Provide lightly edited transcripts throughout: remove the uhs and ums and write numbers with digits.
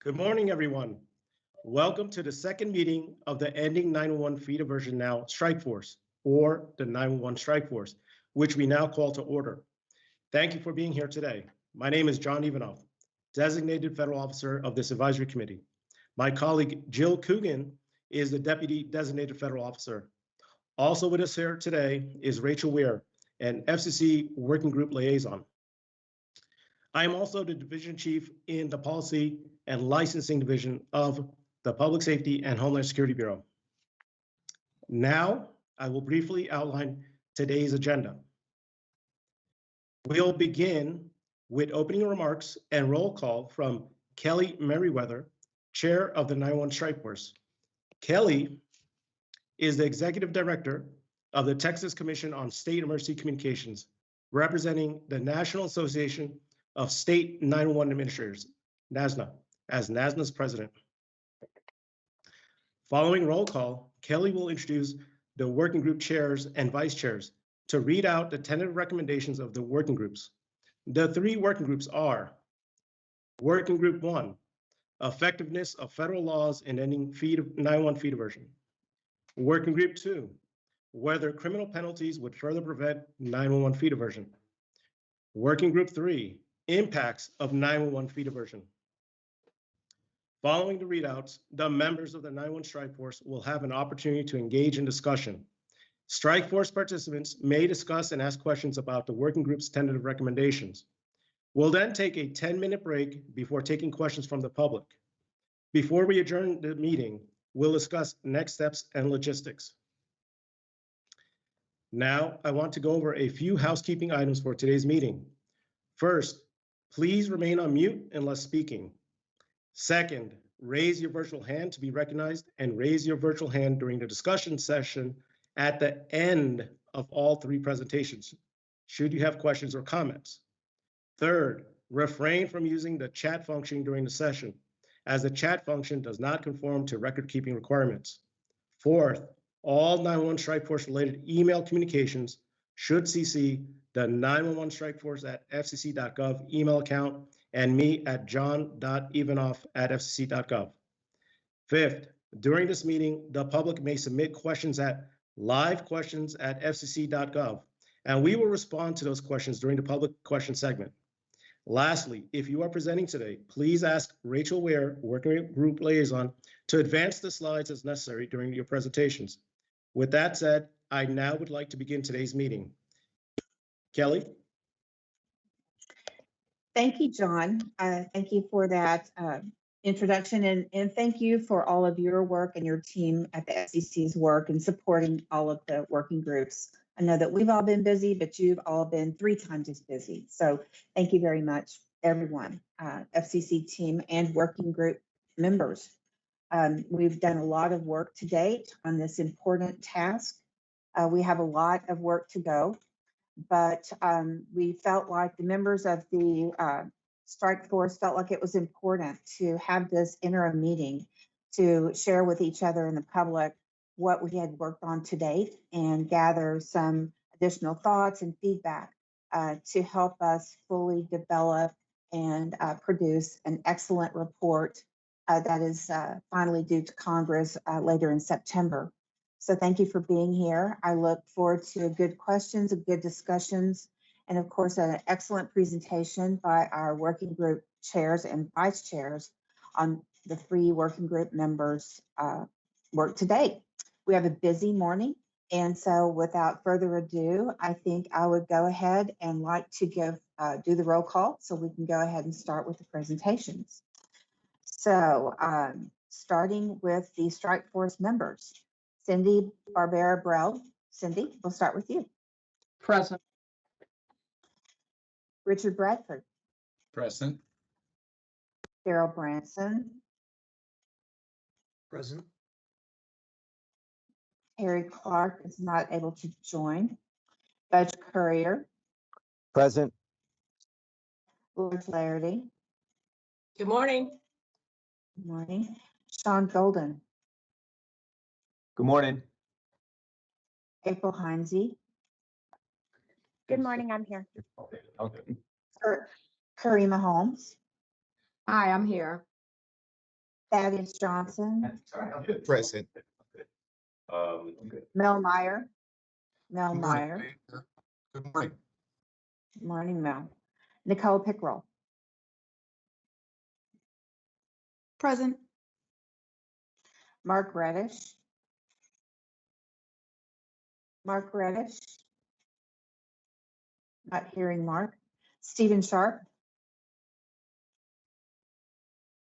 Good morning, everyone. Welcome to the second meeting of the Ending 911 Fee Diversion Now Strike Force, or the 911 Strike Force, which we now call to order. Thank you for being here today. My name is John Ivanoff, designated federal officer of this advisory committee. My colleague Jill Coogan is the deputy designated federal officer. Also with us here today is Rachel Weir, an FCC working group liaison. I am also the division chief in the policy and licensing division of the Public Safety and Homeland Security Bureau. Now, I will briefly outline today's agenda. We'll begin with opening remarks and roll call from Kelly Merriweather, chair of the 911 Strike Force. Kelly is the executive director of the Texas Commission on State Emergency Communications, representing the National Association of State 911 Administrators, NASNA, as NASNA's president. Following roll call, Kelly will introduce the working group chairs and vice chairs to read out the tentative recommendations of the working groups. The three working groups are Working Group 1, Effectiveness of Federal Laws in Ending 911 Fee Diversion. Working Group 2, Whether Criminal Penalties Would Further Prevent 911 Fee Diversion. Working Group 3, Impacts of 911 Fee Diversion. Following the readouts, the members of the 911 Strike Force will have an opportunity to engage in discussion. Strike Force participants may discuss and ask questions about the working group's tentative recommendations. We'll then take a 10-minute break before taking questions from the public. Before we adjourn the meeting, we'll discuss next steps and logistics. Now, I want to go over a few housekeeping items for today's meeting. First, please remain on mute unless speaking. Second, raise your virtual hand to be recognized, and raise your virtual hand during the discussion session at the end of all three presentations, should you have questions or comments. Third, refrain from using the chat function during the session, as the chat function does not conform to record-keeping requirements. Fourth, all 911 Strike Force related email communications should CC the 911 Strike Force at fcc.gov email account and me at john.ivanoff@fcc.gov. Fifth, during this meeting, the public may submit questions at livequestions@fcc.gov, and we will respond to those questions during the public question segment. Lastly, if you are presenting today, please ask Rachel Weir, working group liaison, to advance the slides as necessary during your presentations. With that said, I now would like to begin today's meeting. Kelly? Thank you, John. Thank you for that introduction, and thank you for all of your work and your team at the FCC's work and supporting all of the working groups. I know that we've all been busy, but you've all been 3 times as busy. So thank you very much, everyone, FCC team and working group members. We've done a lot of work to date on this important task. We have a lot of work to go. But we felt like the members of the Strike Force felt like it was important to have this interim meeting to share with each other and the public what we had worked on to date and gather some additional thoughts and feedback to help us fully develop and produce an excellent report that is finally due to Congress later in September. So thank you for being here. I look forward to good questions and good discussions, and of course, an excellent presentation by our working group chairs and vice chairs on the 3 working group members' work to date. We have a busy morning, and so without further ado, I think I would go ahead and like to do the roll call so we can go ahead and start with the presentations. So starting with the Strike Force members. Cindy Barbera-Brell. Cindy, we'll start with you. Present. Richard Bradford. Present. Daryl Branson. Present. Harry Clark is not able to join. Budge Courier. Present. Lord Flaherty. Good morning. Good morning. Sean Golden. Good morning. April Heinze. Good morning, I'm here. Okay. Karima Holmes. Hi, I'm here. Thaddeus Johnson, Present. Mel Meyer. Mel Good morning, Meyer. Mayor. Good morning. Morning, Mel. Nicole Pickrell. Present. Mark Reddish. Mark Reddish. Not hearing Mark. Stephen Sharp.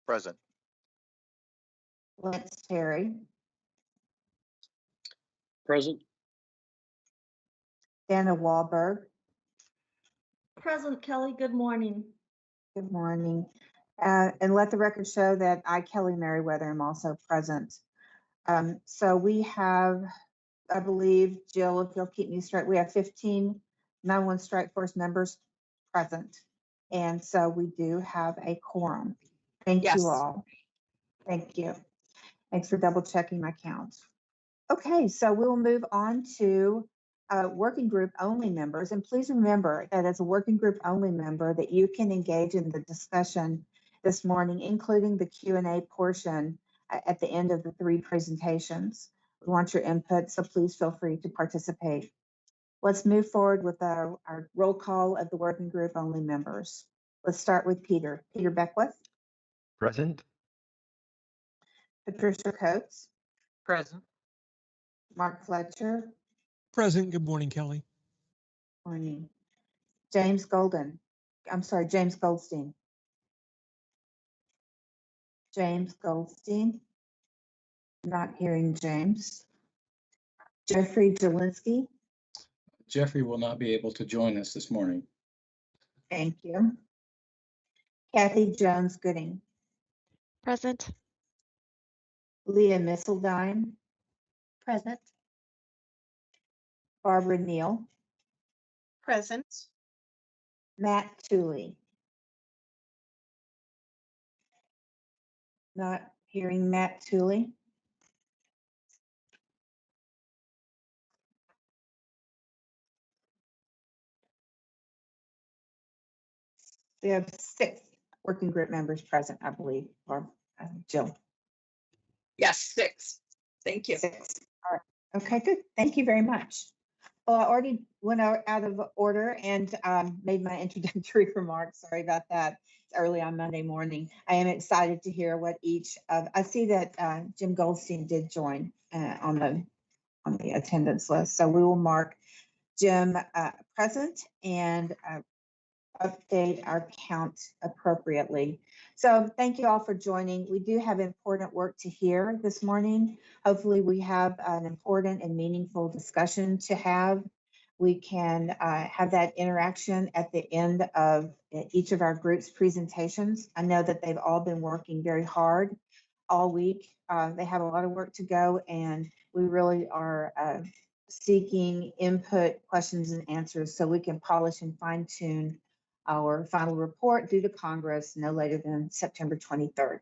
Present. Lance Terry. Present. Dana Wahlberg. Present, Kelly. Good morning. Good morning. And let the record show that I, Kelly Merriweather, am also present. So we have, I believe, Jill, if you'll keep me straight, we have 15 911 Strike Force members present. And so we do have a quorum. Thank Yes. you all. Thank you. Thanks for double checking my count. Okay, so we'll move on to working group only members. And please remember that as a working group only member that you can engage in the discussion this morning, including the Q&A portion at the end of the 3 presentations. We want your input, so please feel free to participate. Let's move forward with our roll call of the working group only members. Let's start with Peter. Peter Beckwith, Present. Patricia Coates, Present. Mark Fletcher, Present. Good morning, Kelly. morning. James Goldstein. James Goldstein. Not hearing James. Jeffrey Jelinski. Jeffrey will not be able to join us this morning. Thank you. Kathy Jones Gooding. Present. Leah Misseldine. Present. Barbara Neal. Present. Matt Tooley. Not hearing Matt Tooley. We have 6 working group members present, I believe, or Jill. Yes, 6. Thank you. 6. All right. Okay, good. Thank you very much. Well, I already went out of order and made my introductory remarks. Sorry about that. It's early on Monday morning. I am excited to hear what each of, I see that Jim Goldstein did join on the attendance list. So we will mark Jim present and update our count appropriately. So thank you all for joining. We do have important work to hear this morning. Hopefully we have an important and meaningful discussion to have. We can have that interaction at the end of each of our group's presentations. I know that they've all been working very hard all week. They have a lot of work to go, and we really are seeking input, questions, and answers so we can polish and fine tune our final report due to Congress no later than September 23rd.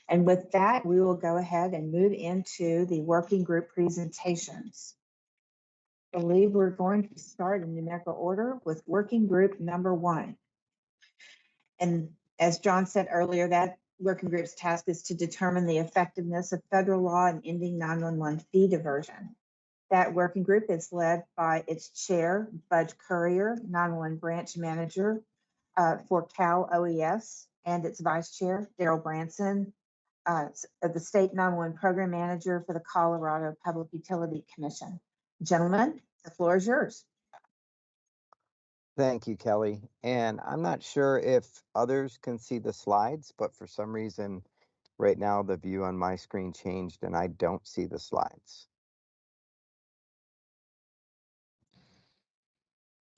And with that, we will go ahead and move into the working group presentations. I believe we're going to start in numerical order with working group number 1. And as John said earlier, that working group's task is to determine the effectiveness of federal law in ending 911 fee diversion. That working group is led by its chair, Bud Courier, 911 branch manager for Cal OES, and its vice chair, Daryl Branson, the state 911 program manager for the Colorado Public Utility Commission. Gentlemen, the floor is yours. Thank you, Kelly. And I'm not sure if others can see the slides, but for some reason, right now, the view on my screen changed and I don't see the slides.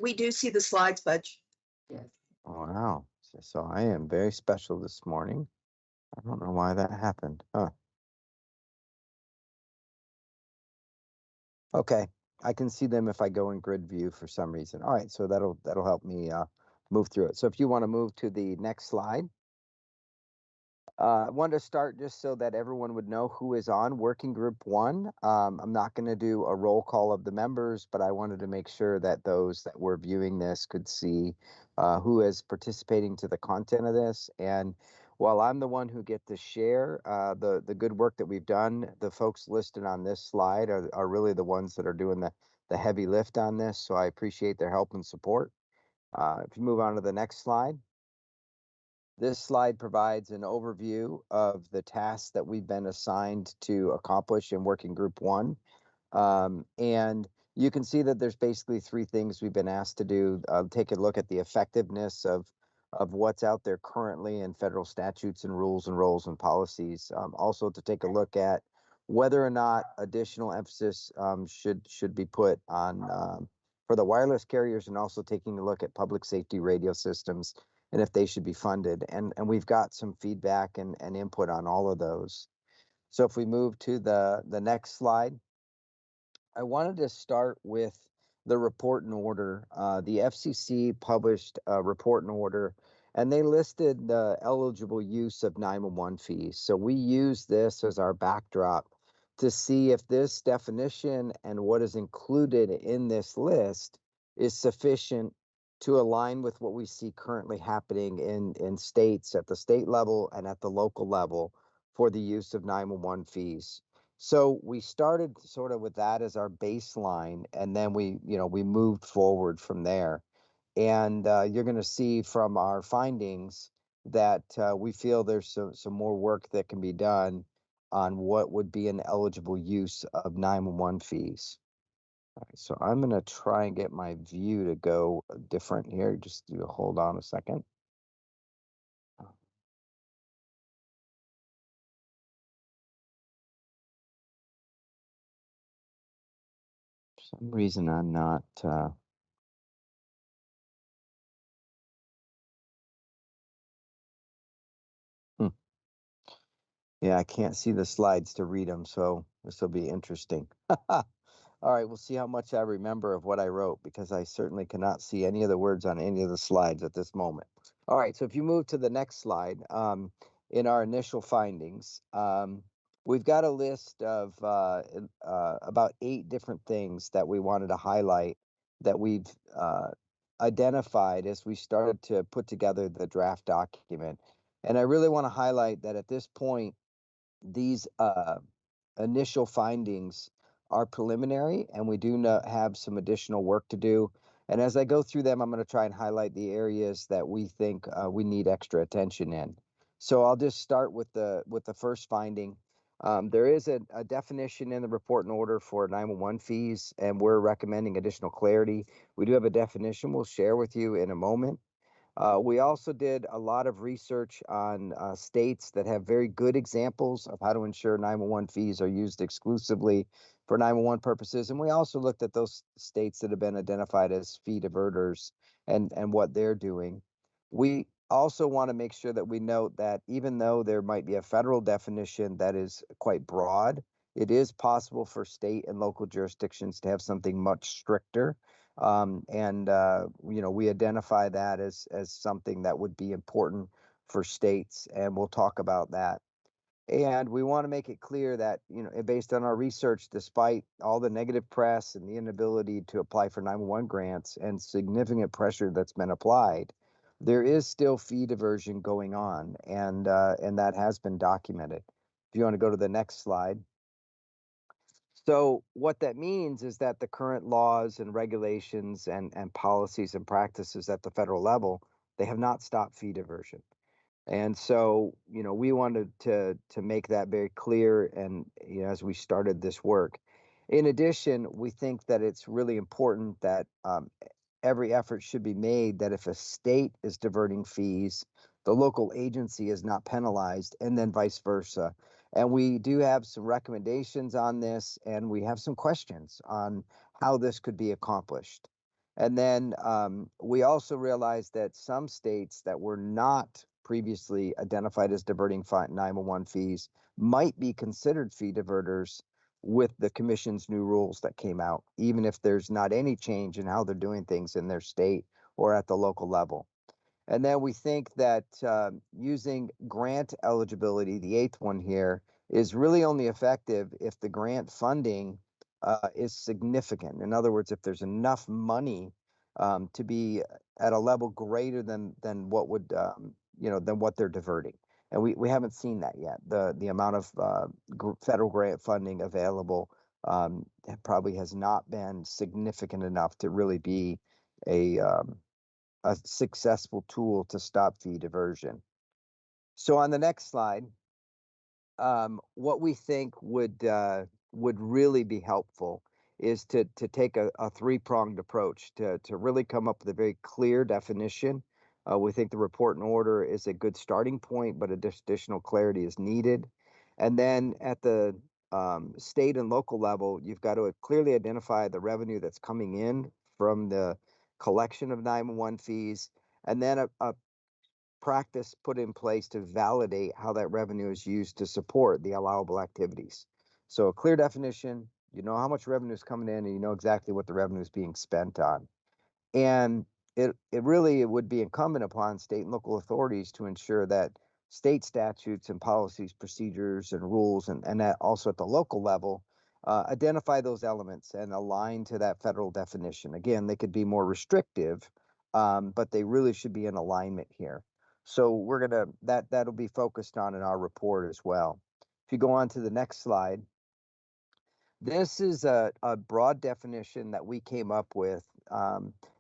We do see the slides, Budge. Wow. So I am very special this morning. I don't know why that happened. Huh. Okay. I can see them if I go in grid view for some reason. All right. So that'll help me move through it. So if you want to move to the next slide. I wanted to start just so that everyone would know who is on working group 1. I'm not going to do a roll call of the members, but I wanted to make sure that those that were viewing this could see who is participating to the content of this. And while I'm the one who get to share the good work that we've done, the folks listed on this slide are really the ones that are doing the heavy lift on this. So I appreciate their help and support. If you move on to the next slide. This slide provides an overview of the tasks that we've been assigned to accomplish in Working Group 1. And you can see that there's basically three things we've been asked to do. Take a look at the effectiveness of what's out there currently in federal statutes and rules and roles and policies. Also to take a look at whether or not additional emphasis should be put on for the wireless carriers, and also taking a look at public safety radio systems and if they should be funded. And we've got some feedback and input on all of those. So if we move to the next slide, I wanted to start with the report and order. The FCC published a report and order, and they listed the eligible use of 911 fees. So we use this as our backdrop to see if this definition and what is included in this list is sufficient to align with what we see currently happening in states at the state level and at the local level for the use of 911 fees. So we started sort of with that as our baseline, and then we moved forward from there. And you're going to see from our findings that we feel there's some more work that can be done on what would be an eligible use of 911 fees. All right, so I'm going to try and get my view to go different here. Just hold on a second. For some reason, I'm not. Yeah, I can't see the slides to read them, so this will be interesting. All right, we'll see how much I remember of what I wrote, because I certainly cannot see any of the words on any of the slides at this moment. All right, so if you move to the next slide, in our initial findings, we've got a list of about 8 different things that we wanted to highlight that we've identified as we started to put together the draft document. And I really want to highlight that at this point, these initial findings are preliminary, and we do have some additional work to do. And as I go through them, I'm going to try and highlight the areas that we think we need extra attention in. So I'll just start with the first finding. There is a definition in the report and order for 911 fees, and we're recommending additional clarity. We do have a definition we'll share with you in a moment. We also did a lot of research on states that have very good examples of how to ensure 911 fees are used exclusively for 911 purposes. And we also looked at those states that have been identified as fee diverters and what they're doing. We also want to make sure that we note that even though there might be a federal definition that is quite broad, it is possible for state and local jurisdictions to have something much stricter. We identify that as something that would be important for states, and we'll talk about that. And we want to make it clear that, based on our research, despite all the negative press and the inability to apply for 911 grants and significant pressure that's been applied, there is still fee diversion going on, and that has been documented. If you want to go to the next slide. So what that means is that the current laws and regulations and policies and practices at the federal level, they have not stopped fee diversion. And so, we wanted to make that very clear, and as we started this work. In addition, we think that it's really important that every effort should be made that if a state is diverting fees, the local agency is not penalized, and then vice versa. And we do have some recommendations on this, and we have some questions on how this could be accomplished. And then we also realized that some states that were not previously identified as diverting 911 fees might be considered fee diverters with the commission's new rules that came out, even if there's not any change in how they're doing things in their state or at the local level. And then we think that using grant eligibility, the 8th one here, is really only effective if the grant funding is significant. In other words, if there's enough money to be at a level greater than what would than what they're diverting. And we haven't seen that yet. The amount of federal grant funding available probably has not been significant enough to really be a successful tool to stop fee diversion. So on the next slide, what we think would really be helpful is to take a three-pronged approach to really come up with a very clear definition. We think the report and order is a good starting point, but additional clarity is needed. And then at the state and local level, you've got to clearly identify the revenue that's coming in from the collection of 911 fees, and then a practice put in place to validate how that revenue is used to support the allowable activities. So a clear definition, you know how much revenue is coming in, and you know exactly what the revenue is being spent on. And it really would be incumbent upon state and local authorities to ensure that state statutes and policies, procedures, and rules, and that also at the local level, identify those elements and align to that federal definition. Again, they could be more restrictive, but they really should be in alignment here. So we're gonna that'll be focused on in our report as well. If you go on to the next slide, this is a broad definition that we came up with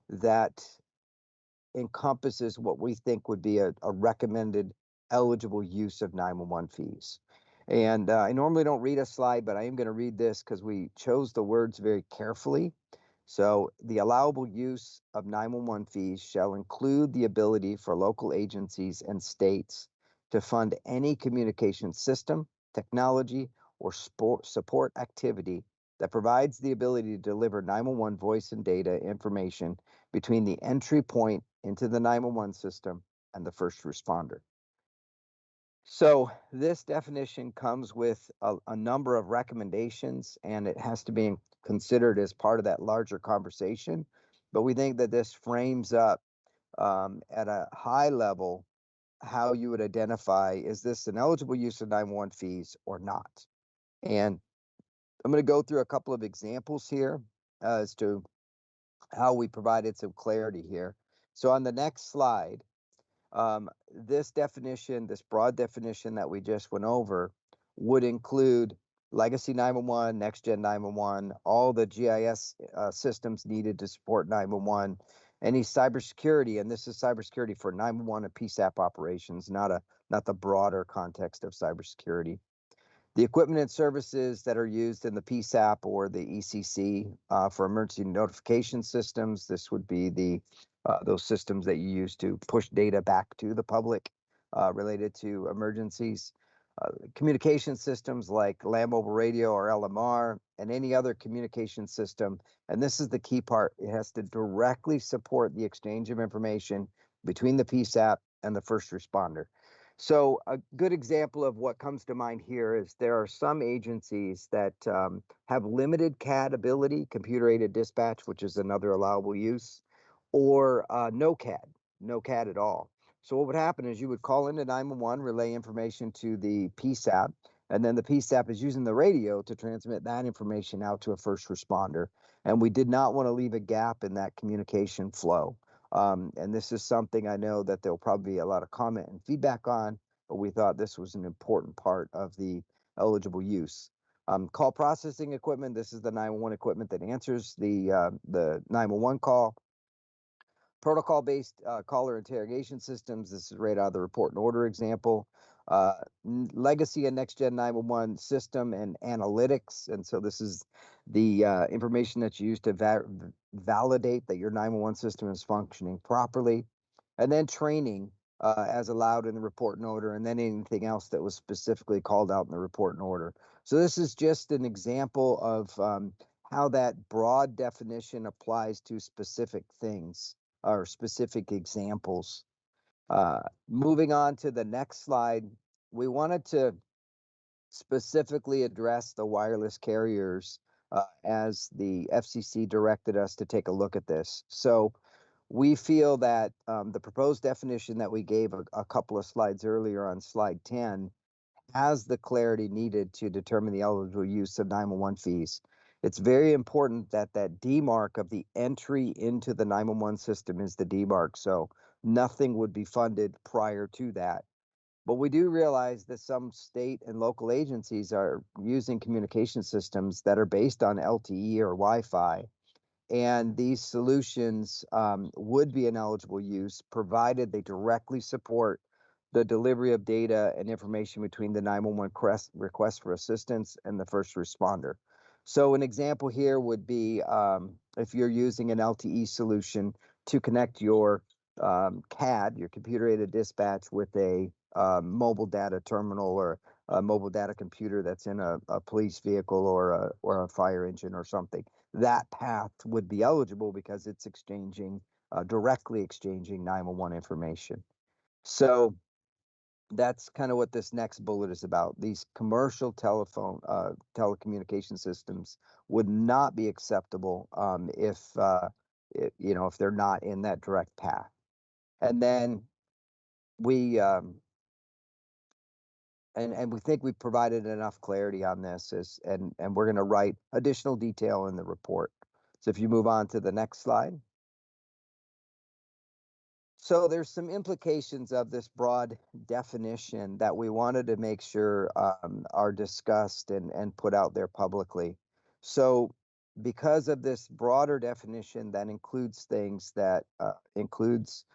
that encompasses what we think would be a recommended eligible use of 911 fees. And I normally don't read a slide, but I am going to read this because we chose the words very carefully. So the allowable use of 911 fees shall include the ability for local agencies and states to fund any communication system, technology, or support activity that provides the ability to deliver 911 voice and data information between the entry point into the 911 system and the first responder. So this definition comes with a number of recommendations, and it has to be considered as part of that larger conversation. But we think that this frames up at a high level how you would identify, is this an eligible use of 911 fees or not? And I'm going to go through a couple of examples here as to how we provided some clarity here. So on the next slide, this definition, this broad definition that we just went over, would include legacy 911, next gen 911, all the GIS systems needed to support 911, any cybersecurity, and this is cybersecurity for 911 and PSAP operations, not the broader context of cybersecurity. The equipment and services that are used in the PSAP or the ECC for emergency notification systems. This would be those systems that you use to push data back to the public related to emergencies. Communication systems like land mobile radio or LMR, and any other communication system. And this is the key part. It has to directly support the exchange of information between the PSAP and the first responder. So a good example of what comes to mind here is there are some agencies that have limited CAD ability, computer-aided dispatch, which is another allowable use, or no CAD at all. So what would happen is you would call into 911, relay information to the PSAP, and then the PSAP is using the radio to transmit that information out to a first responder. And we did not want to leave a gap in that communication flow. And this is something I know that there'll probably be a lot of comment and feedback on, but we thought this was an important part of the eligible use. Call processing equipment, this is the 911 equipment that answers the 911 call. Protocol-based caller interrogation systems, this is right out of the report and order example. Legacy and next-gen 911 system and analytics, and so this is the information that's used to validate that your 911 system is functioning properly. And then training as allowed in the report and order, and then anything else that was specifically called out in the report and order. So this is just an example of how that broad definition applies to specific things or specific examples. Moving on to the next slide, we wanted to specifically address the wireless carriers as the FCC directed us to take a look at this. So we feel that the proposed definition that we gave a couple of slides earlier on slide 10 has the clarity needed to determine the eligible use of 911 fees. It's very important that that demarc of the entry into the 911 system is the demarc. So nothing would be funded prior to that. But we do realize that some state and local agencies are using communication systems that are based on LTE or Wi-Fi. And these solutions would be an eligible use provided they directly support the delivery of data and information between the 911 request for assistance and the first responder. So an example here would be if you're using an LTE solution to connect your CAD, your computer-aided dispatch, with a mobile data terminal or a mobile data computer that's in a police vehicle or a fire engine or something. That path would be eligible because it's directly exchanging 911 information. So that's kind of what this next bullet is about. These commercial telecommunication systems would not be acceptable if they're not in that direct path. And then we and we think we've provided enough clarity on this, and we're going to write additional detail in the report. So if you move on to the next slide. So there's some implications of this broad definition that we wanted to make sure are discussed and put out there publicly. So because of this broader definition that includes things that includes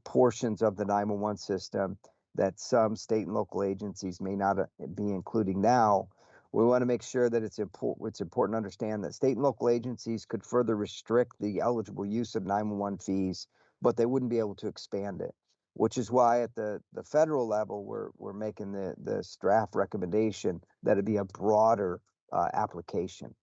portions of the 911 system that some state and local agencies may not be including now, we want to make sure that it's important to understand that state and local agencies could further restrict the eligible use of 911 fees, but they wouldn't be able to expand it, which is why at the federal level, we're making this draft recommendation that it be a broader application.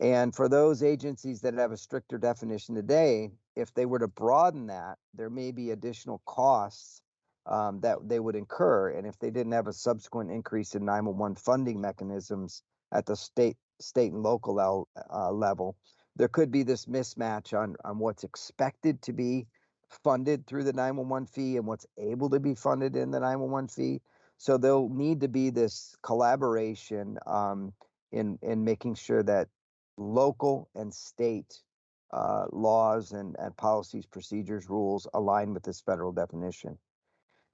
And for those agencies that have a stricter definition today, if they were to broaden that, there may be additional costs that they would incur. And if they didn't have a subsequent increase in 911 funding mechanisms at the state and local level, there could be this mismatch on what's expected to be funded through the 911 fee and what's able to be funded in the 911 fee. So there'll need to be this collaboration in making sure that local and state laws and policies, procedures, rules align with this federal definition.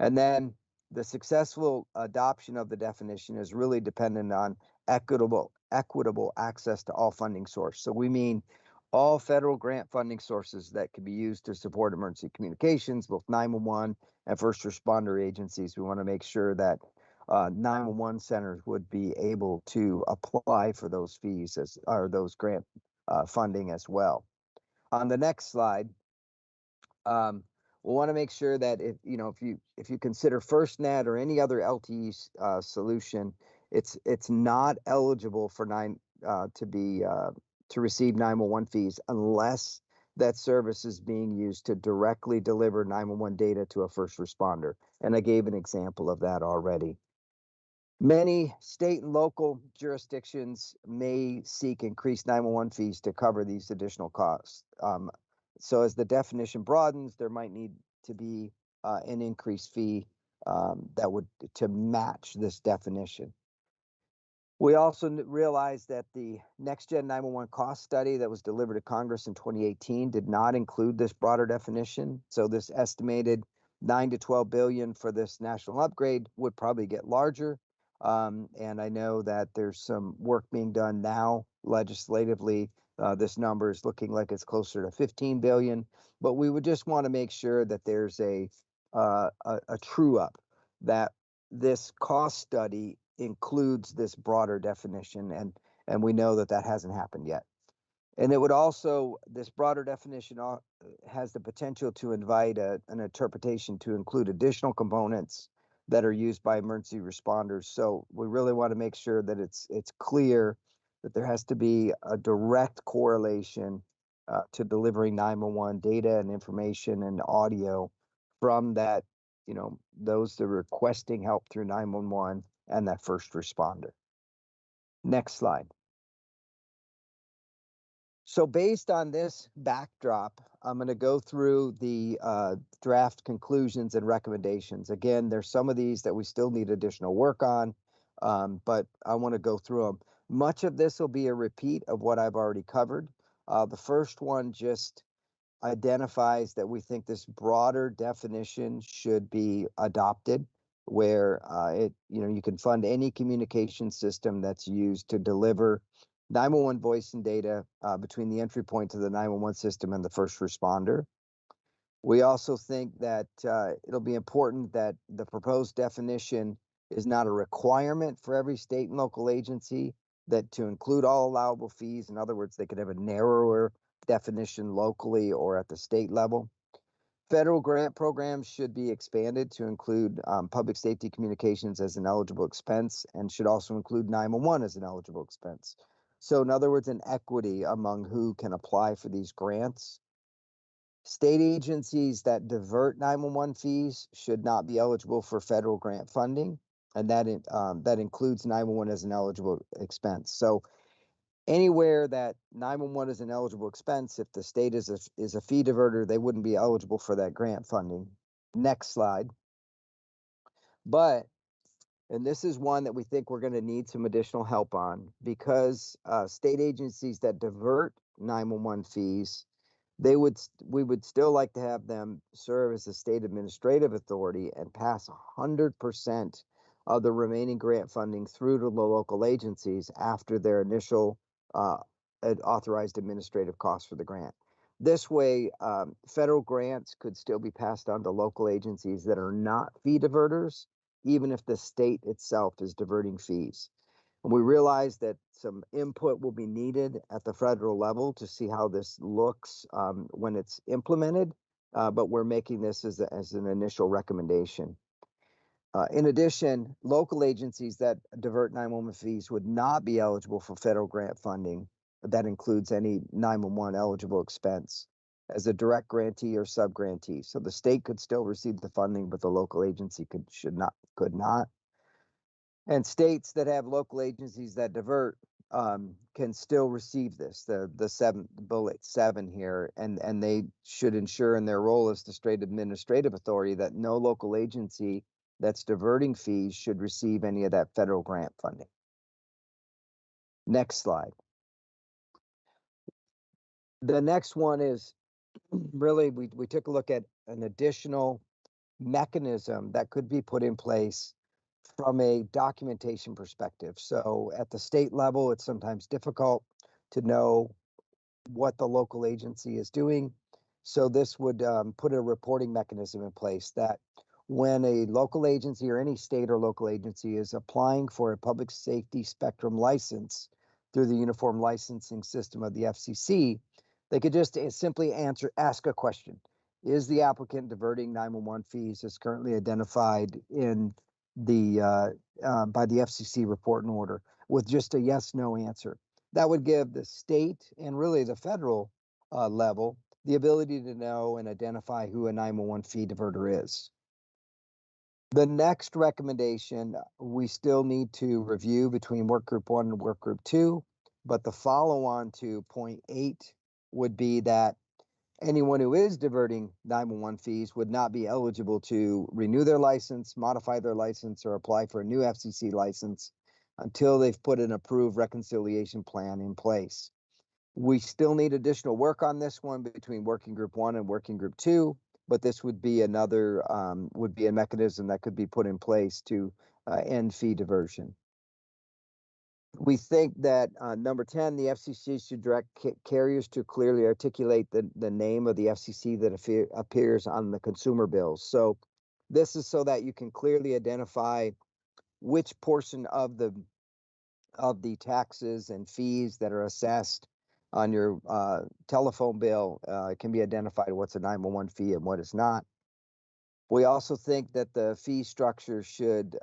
And then the successful adoption of the definition is really dependent on equitable access to all funding sources. So we mean all federal grant funding sources that can be used to support emergency communications, both 911 and first responder agencies. We want to make sure that 911 centers would be able to apply for those fees or those grant funding as well. On the next slide, we want to make sure that if you consider FirstNet or any other LTE solution, it's not eligible for to receive 911 fees unless that service is being used to directly deliver 911 data to a first responder. And I gave an example of that already. Many state and local jurisdictions may seek increased 911 fees to cover these additional costs. So as the definition broadens, there might need to be an increased fee to match this definition. We also realized that the Next Gen 911 cost study that was delivered to Congress in 2018 did not include this broader definition. So this estimated $9 to $12 billion for this national upgrade would probably get larger. And I know that there's some work being done now legislatively. This number is looking like it's closer to 15 billion, but we would just want to make sure that there's a true up, that this cost study includes this broader definition, and we know that hasn't happened yet. And it would also, this broader definition has the potential to invite an interpretation to include additional components that are used by emergency responders. So we really want to make sure that it's clear that there has to be a direct correlation to delivering 911 data and information and audio from that, those that are requesting help through 911 and that first responder. Next slide. So based on this backdrop, I'm going to go through the draft conclusions and recommendations. Again, there's some of these that we still need additional work on, but I want to go through them. Much of this will be a repeat of what I've already covered. The first one just identifies that we think this broader definition should be adopted. where you can fund any communication system that's used to deliver 911 voice and data between the entry point to the 911 system and the first responder. We also think that it'll be important that the proposed definition is not a requirement for every state and local agency, that to include all allowable fees. In other words, they could have a narrower definition locally or at the state level. Federal grant programs should be expanded to include public safety communications as an eligible expense, and should also include 911 as an eligible expense. So in other words, an equity among who can apply for these grants. State agencies that divert 911 fees should not be eligible for federal grant funding, and that includes 911 as an eligible expense. So anywhere that 911 is an eligible expense, if the state is a fee diverter, they wouldn't be eligible for that grant funding. Next slide. And this is one that we think we're going to need some additional help on, because state agencies that divert 911 fees, we would still like to have them serve as a state administrative authority and pass 100% of the remaining grant funding through to the local agencies after their initial authorized administrative costs for the grant. This way, federal grants could still be passed on to local agencies that are not fee diverters, even if the state itself is diverting fees. And we realize that some input will be needed at the federal level to see how this looks when it's implemented, but we're making this as an initial recommendation. In addition, local agencies that divert 911 fees would not be eligible for federal grant funding. That includes any 911 eligible expense as a direct grantee or sub-grantee. So the state could still receive the funding, but the local agency could not. And states that have local agencies that divert can still receive this, the bullet 7 here, and they should ensure in their role as the state administrative authority that no local agency that's diverting fees should receive any of that federal grant funding. Next slide. The next one is really, we took a look at an additional mechanism that could be put in place from a documentation perspective. So at the state level, it's sometimes difficult to know what the local agency is doing. So this would put a reporting mechanism in place that when a local agency or any state or local agency is applying for a public safety spectrum license through the uniform licensing system of the FCC, they could just simply ask a question. Is the applicant diverting 911 fees as currently identified in the by the FCC report and order, with just a yes/no answer? That would give the state and really the federal level the ability to know and identify who a 911 fee diverter is. The next recommendation we still need to review between work group 1 and work group 2, but the follow-on to point 8 would be that anyone who is diverting 911 fees would not be eligible to renew their license, modify their license, or apply for a new FCC license until they've put an approved reconciliation plan in place. We still need additional work on this one between working group 1 and working group 2, but this would be a mechanism that could be put in place to end fee diversion. We think that number 10, the FCC should direct carriers to clearly articulate the name of the FCC that appears on the consumer bills. So this is so that you can clearly identify which portion of the taxes and fees that are assessed on your telephone bill can be identified what's a 911 fee and what is not. We also think that the fee structure should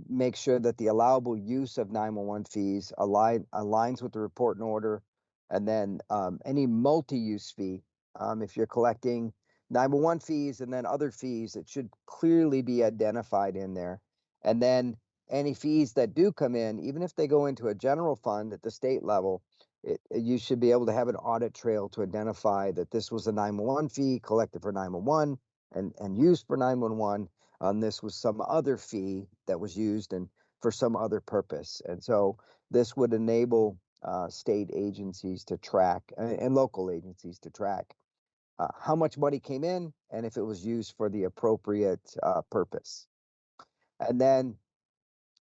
make sure that the allowable use of 911 fees aligns with the report and order, and then any multi-use fee, if you're collecting 911 fees and then other fees, it should clearly be identified in there. And then any fees that do come in, even if they go into a general fund at the state level, you should be able to have an audit trail to identify that this was a 911 fee collected for 911 and used for 911. This was some other fee that was used and for some other purpose. And so this would enable state agencies to track and local agencies to track how much money came in and if it was used for the appropriate purpose. And then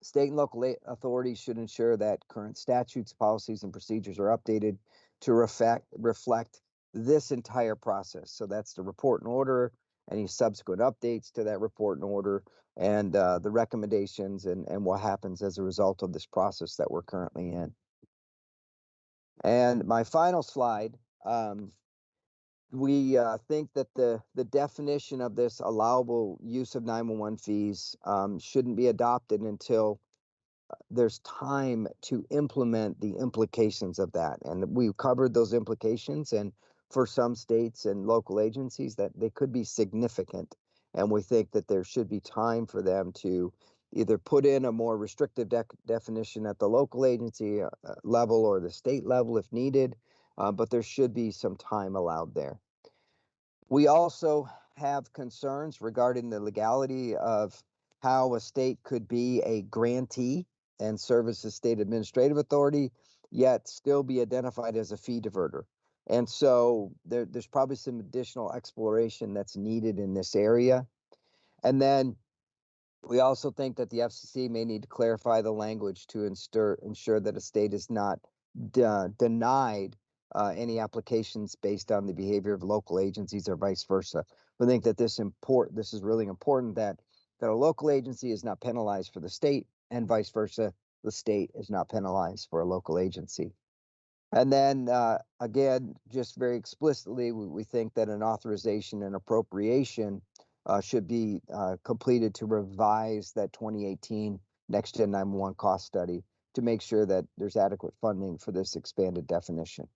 state and local authorities should ensure that current statutes, policies, and procedures are updated to reflect this entire process. So that's the report and order, any subsequent updates to that report and order, and the recommendations and what happens as a result of this process that we're currently in. And my final slide, we think that the definition of this allowable use of 911 fees shouldn't be adopted until there's time to implement the implications of that. And we've covered those implications, and for some states and local agencies that they could be significant. And we think that there should be time for them to either put in a more restrictive definition at the local agency level or the state level if needed, but there should be some time allowed there. We also have concerns regarding the legality of how a state could be a grantee and serve as a state administrative authority, yet still be identified as a fee diverter. And so there's probably some additional exploration that's needed in this area. And then we also think that the FCC may need to clarify the language to ensure that a state is not denied any applications based on the behavior of local agencies or vice versa. We think that this is really important that a local agency is not penalized for the state, and vice versa, the state is not penalized for a local agency. And then again, just very explicitly, we think that an authorization and appropriation should be completed to revise that 2018 Next Gen 911 cost study to make sure that there's adequate funding for this expanded definition.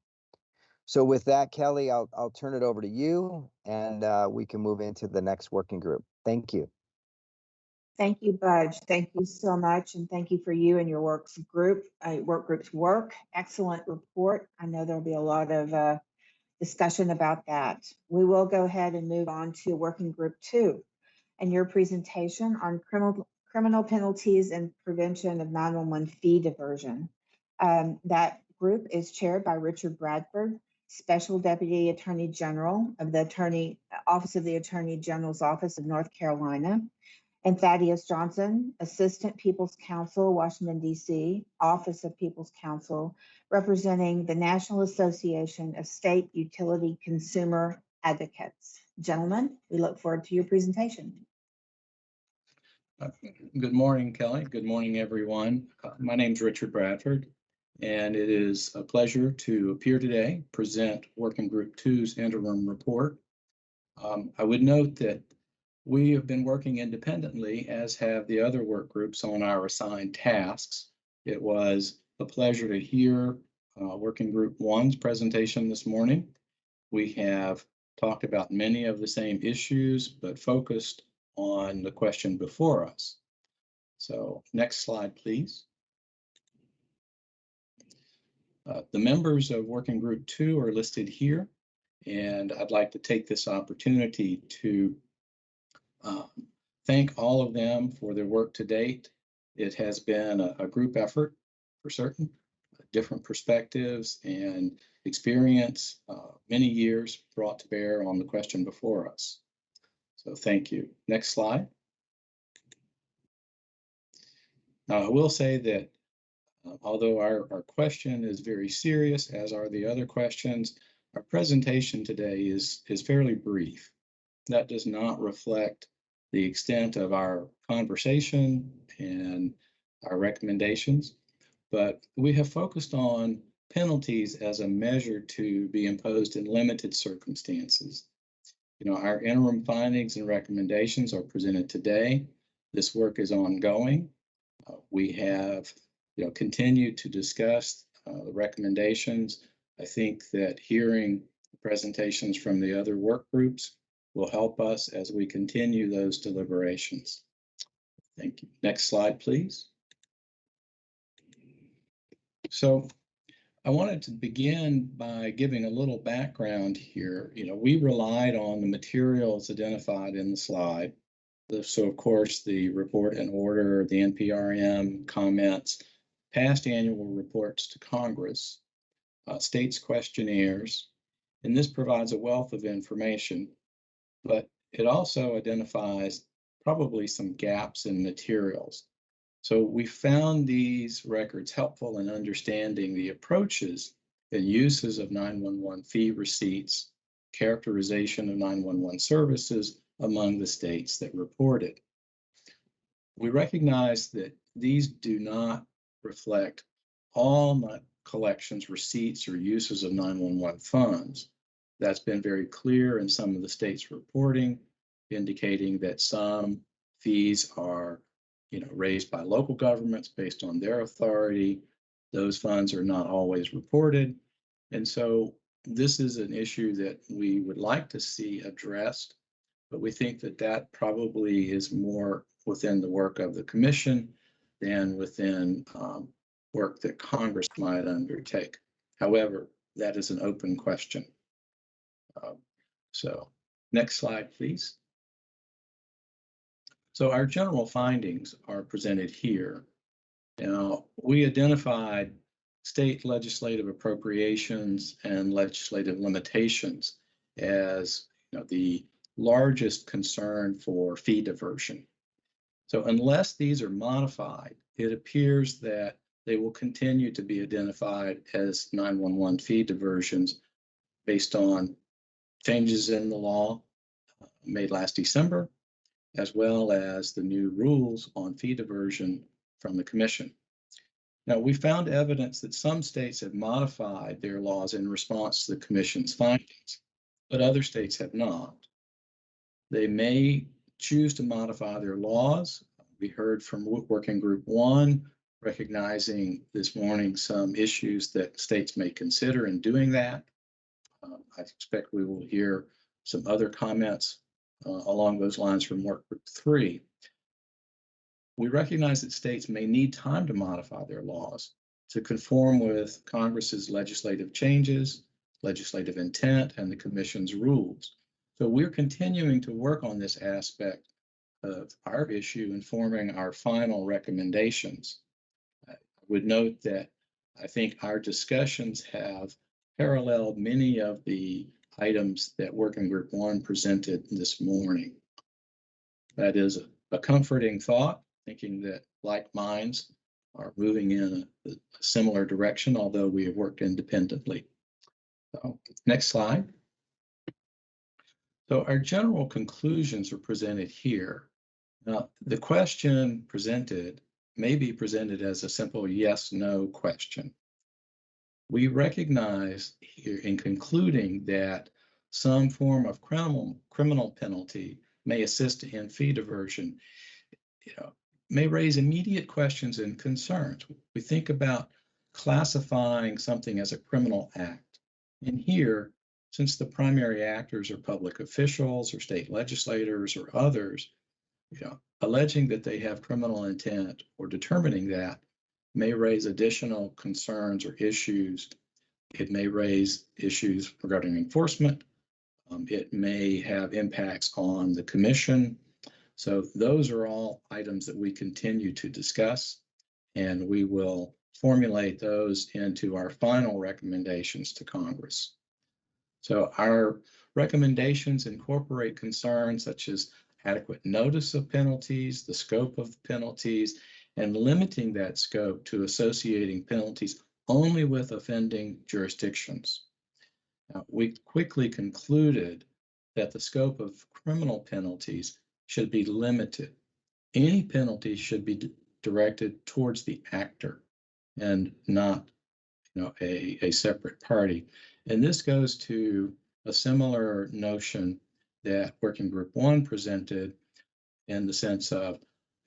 So with that, Kelly, I'll turn it over to you, and we can move into the next working group. Thank you. Thank you, Budge. Thank you so much. And thank you for you and your work group's work. Excellent report. I know there'll be a lot of discussion about that. We will go ahead and move on to working group 2 and your presentation on criminal penalties and prevention of 911 fee diversion. That group is chaired by Richard Bradford, Special Deputy Attorney General of the Office of the Attorney General's Office of North Carolina, and Thaddeus Johnson, Assistant People's Counsel, Washington, D.C., Office of People's Counsel, representing the National Association of State Utility Consumer Advocates. Gentlemen, we look forward to your presentation. Good morning, Kelly. Good morning, everyone. My name is Richard Bradford, and it is a pleasure to appear today, present Working Group 2's interim report. I would note that we have been working independently, as have the other work groups, on our assigned tasks. It was a pleasure to hear Working Group 1's presentation this morning. We have talked about many of the same issues, but focused on the question before us. So next slide, please. The members of Working Group 2 are listed here, and I'd like to take this opportunity to thank all of them for their work to date. It has been a group effort for certain, different perspectives and experience, many years brought to bear on the question before us. So thank you. Next slide. Now, I will say that although our question is very serious, as are the other questions, our presentation today is fairly brief. That does not reflect the extent of our conversation and our recommendations, but we have focused on penalties as a measure to be imposed in limited circumstances. Our interim findings and recommendations are presented today. This work is ongoing. We have continued to discuss the recommendations. I think that hearing presentations from the other work groups will help us as we continue those deliberations. Thank you. Next slide, please. So I wanted to begin by giving a little background here. We relied on the materials identified in the slide. So of course, the report and order, the NPRM comments, past annual reports to Congress, states questionnaires, and this provides a wealth of information, but it also identifies probably some gaps in materials. So we found these records helpful in understanding the approaches and uses of 911 fee receipts, characterization of 911 services among the states that reported. We recognize that these do not reflect all collections, receipts, or uses of 911 funds. That's been very clear in some of the states' reporting, indicating that some fees are raised by local governments based on their authority. Those funds are not always reported. And so this is an issue that we would like to see addressed, but we think that that probably is more within the work of the commission than within work that Congress might undertake. However, that is an open question. So next slide, please. So our general findings are presented here. Now, we identified state legislative appropriations and legislative limitations as the largest concern for fee diversion. So unless these are modified, it appears that they will continue to be identified as 911 fee diversions based on changes in the law made last December, as well as the new rules on fee diversion from the Commission. Now, we found evidence that some states have modified their laws in response to the Commission's findings, but other states have not. They may choose to modify their laws. We heard from Working Group 1, recognizing this morning some issues that states may consider in doing that. I expect we will hear some other comments along those lines from Work Group 3. We recognize that states may need time to modify their laws to conform with Congress's legislative changes, legislative intent, and the Commission's rules. So we're continuing to work on this aspect of our issue, informing our final recommendations. I would note that I think our discussions have paralleled many of the items that Working Group 1 presented this morning. That is a comforting thought, thinking that like minds are moving in a similar direction, although we have worked independently. So, next slide. So our general conclusions are presented here. Now, the question presented may be presented as a simple yes/no question. We recognize here in concluding that some form of criminal penalty may assist in fee diversion, may raise immediate questions and concerns. We think about classifying something as a criminal act. And here, since the primary actors are public officials or state legislators or others, alleging that they have criminal intent or determining that may raise additional concerns or issues. It may raise issues regarding enforcement. It may have impacts on the Commission. So those are all items that we continue to discuss, and we will formulate those into our final recommendations to Congress. So our recommendations incorporate concerns such as adequate notice of penalties, the scope of penalties, and limiting that scope to associating penalties only with offending jurisdictions. Now, we quickly concluded that the scope of criminal penalties should be limited. Any penalty should be directed towards the actor and not a separate party. And this goes to a similar notion that Working Group 1 presented in the sense of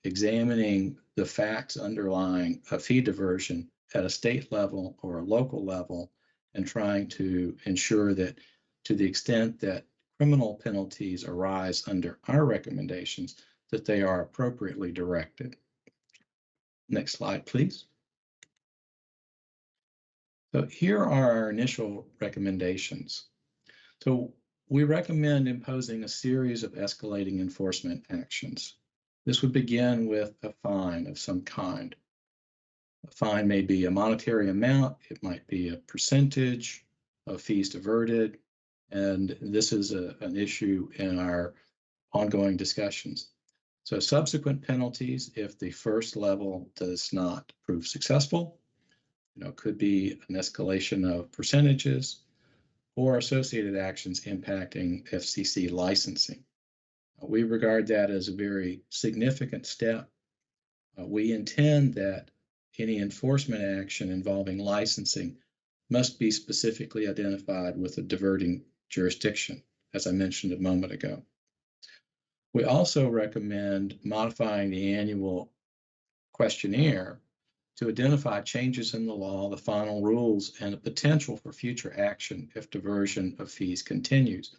examining the facts underlying a fee diversion at a state level or a local level and trying to ensure that to the extent that criminal penalties arise under our recommendations, that they are appropriately directed. Next slide, please. So here are our initial recommendations. So we recommend imposing a series of escalating enforcement actions. This would begin with a fine of some kind. A fine may be a monetary amount, it might be a percentage of fees diverted, and this is an issue in our ongoing discussions. So subsequent penalties, if the first level does not prove successful, could be an escalation of percentages or associated actions impacting FCC licensing. We regard that as a very significant step. We intend that any enforcement action involving licensing must be specifically identified with a diverting jurisdiction, as I mentioned a moment ago. We also recommend modifying the annual questionnaire to identify changes in the law, the final rules, and the potential for future action if diversion of fees continues.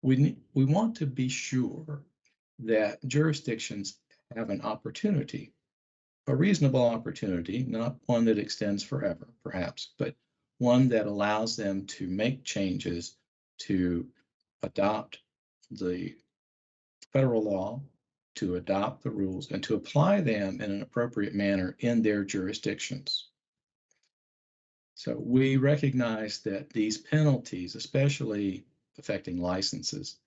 We want to be sure that jurisdictions have an opportunity, a reasonable opportunity, not one that extends forever, perhaps, but one that allows them to make changes to adopt the federal law, to adopt the rules, and to apply them in an appropriate manner in their jurisdictions. So we recognize that these penalties, especially affecting licenses,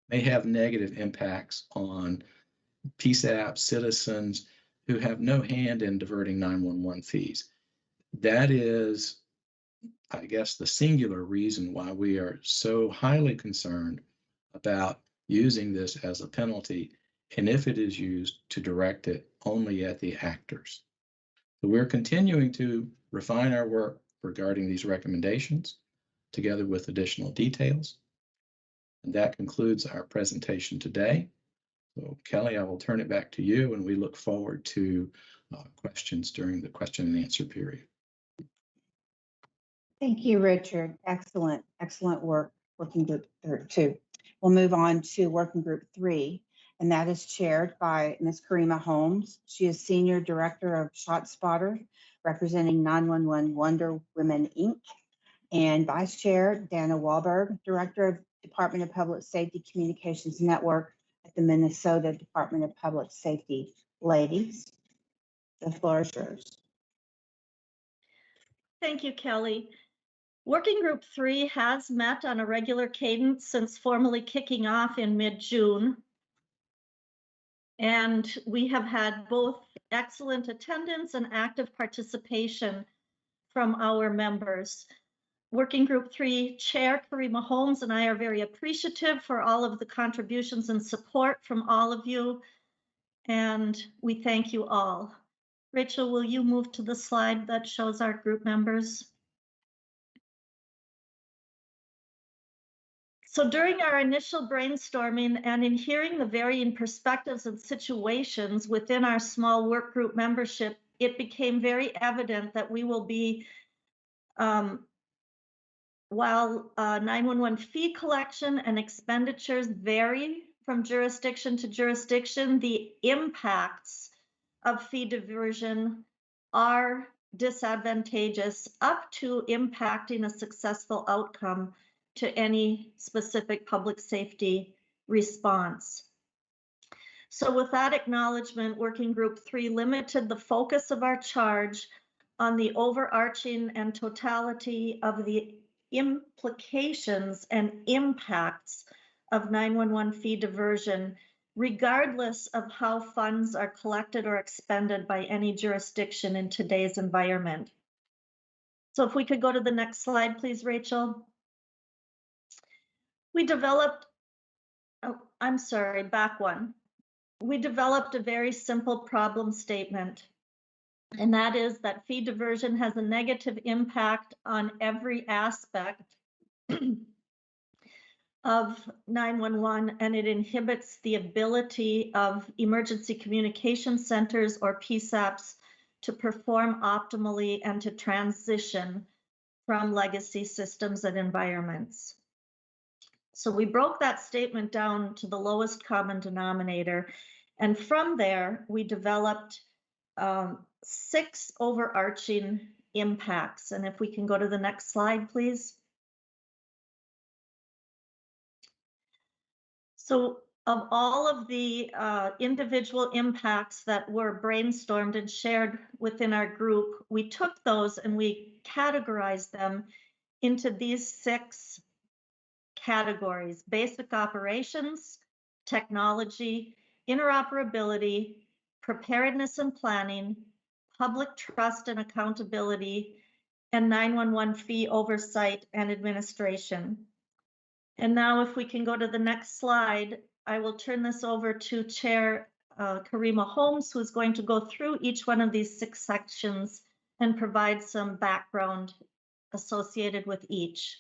may have negative impacts on PSAP citizens who have no hand in diverting 911 fees. That is, I guess, the singular reason why we are so highly concerned about using this as a penalty, and if it is used, to direct it only at the actors. So we're continuing to refine our work regarding these recommendations, together with additional details. And that concludes our presentation today. So Kelly, I will turn it back to you, and we look forward to questions during the question and answer period. Thank you, Richard. Excellent, excellent work, Working Group 2. We'll move on to Working Group 3, and that is chaired by Ms. Karima Holmes. She is Senior Director of ShotSpotter, representing 911 Wonder Women, Inc., and Vice Chair Dana Wahlberg, Director of Department of Public Safety Communications Network at the Minnesota Department of Public Safety. Ladies, the floor is yours. Thank you, Kelly. Working Group 3 has met on a regular cadence since formally kicking off in mid-June. And we have had both excellent attendance and active participation from our members. Working Group 3 Chair Karima Holmes and I are very appreciative for all of the contributions and support from all of you, and we thank you all. Rachel, will you move to the slide that shows our group members? So during our initial brainstorming and in hearing the varying perspectives and situations within our small work group membership, it became very evident that we will be while 911 fee collection and expenditures vary from jurisdiction to jurisdiction, the impacts of fee diversion are disadvantageous up to impacting a successful outcome to any specific public safety response. So with that acknowledgement, Working Group 3 limited the focus of our charge on the overarching and totality of the implications and impacts of 911 fee diversion, regardless of how funds are collected or expended by any jurisdiction in today's environment. So if we could go to the next slide, please, Rachel. We developed, I'm sorry, back one. We developed a very simple problem statement. And that is that fee diversion has a negative impact on every aspect of 911, and it inhibits the ability of emergency communication centers or PSAPs to perform optimally and to transition from legacy systems and environments. So we broke that statement down to the lowest common denominator, and from there we developed 6 overarching impacts. And if we can go to the next slide, please. So of all of the individual impacts that were brainstormed and shared within our group, we took those and we categorized them into these 6 categories: basic operations, technology, interoperability, preparedness and planning, public trust and accountability, and 911 fee oversight and administration. And now if we can go to the next slide, I will turn this over to Chair Karima Holmes, who's going to go through each one of these 6 sections and provide some background associated with each.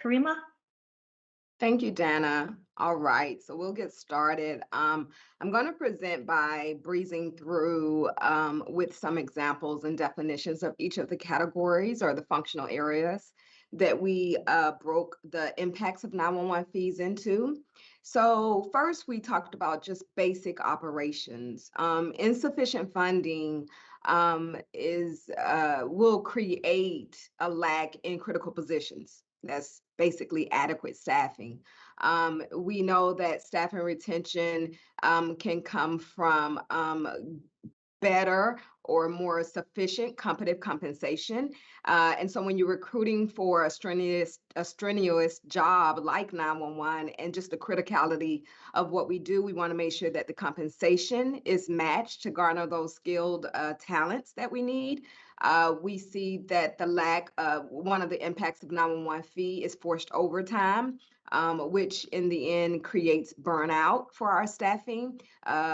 Karima? Thank you, Dana. All right, so we'll get started. I'm going to present by breezing through with some examples and definitions of each of the categories or the functional areas that we broke the impacts of 911 fees into. So first, we talked about just basic operations. Insufficient funding will create a lack in critical positions. That's basically adequate staffing. We know that staffing retention can come from better or more sufficient competitive compensation. And so when you're recruiting for a strenuous job like 911 and just the criticality of what we do, we want to make sure that the compensation is matched to garner those skilled talents that we need. We see that the lack of one of the impacts of 911 fee is forced overtime, which in the end creates burnout for our staffing,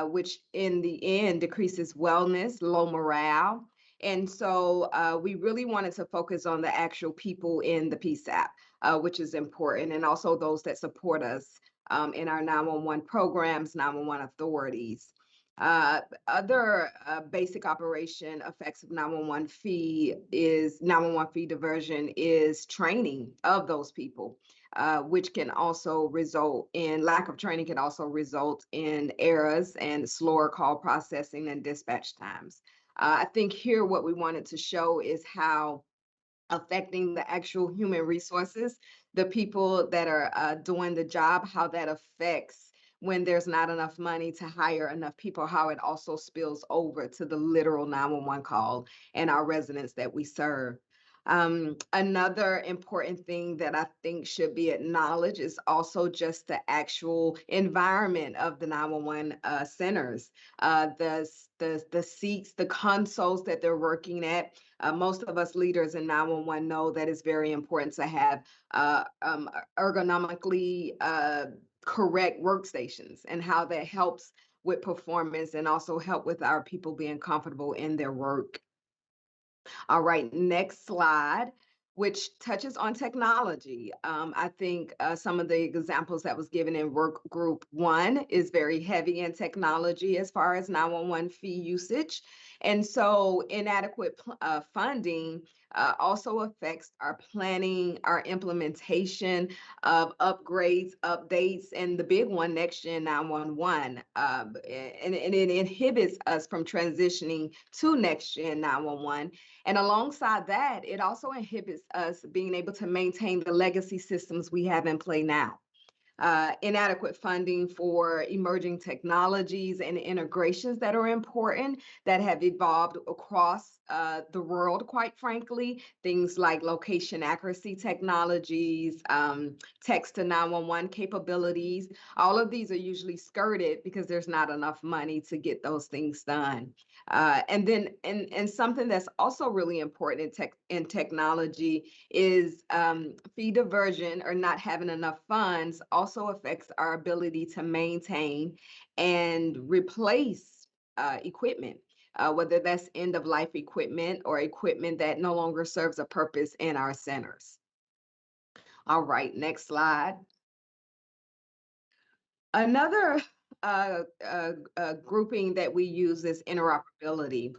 which in the end decreases wellness, low morale. And so we really wanted to focus on the actual people in the PSAP, which is important, and also those that support us in our 911 programs, 911 authorities. Other basic operation effects of 911 fee diversion is training of those people, which can also result in lack of training, can also result in errors and slower call processing and dispatch times. I think here what we wanted to show is how affecting the actual human resources, the people that are doing the job, how that affects when there's not enough money to hire enough people, how it also spills over to the literal 911 call and our residents that we serve. Another important thing that I think should be acknowledged is also just the actual environment of the 911 centers, the seats, the consoles that they're working at. Most of us leaders in 911 know that it's very important to have ergonomically correct workstations and how that helps with performance and also help with our people being comfortable in their work. All right, next slide, which touches on technology. I think some of the examples that was given in work group 1 is very heavy in technology as far as 911 fee usage. And so inadequate funding also affects our planning, our implementation of upgrades, updates, and the big one, Next Gen 911. And it inhibits us from transitioning to Next Gen 911. And alongside that, it also inhibits us being able to maintain the legacy systems we have in play now. Inadequate funding for emerging technologies and integrations that are important that have evolved across the world, quite frankly, things like location accuracy technologies, text to 911 capabilities. All of these are usually skirted because there's not enough money to get those things done. And then something that's also really important in technology is fee diversion or not having enough funds also affects our ability to maintain and replace equipment, whether that's end-of-life equipment or equipment that no longer serves a purpose in our centers. All right, next slide. Another grouping that we use is interoperability.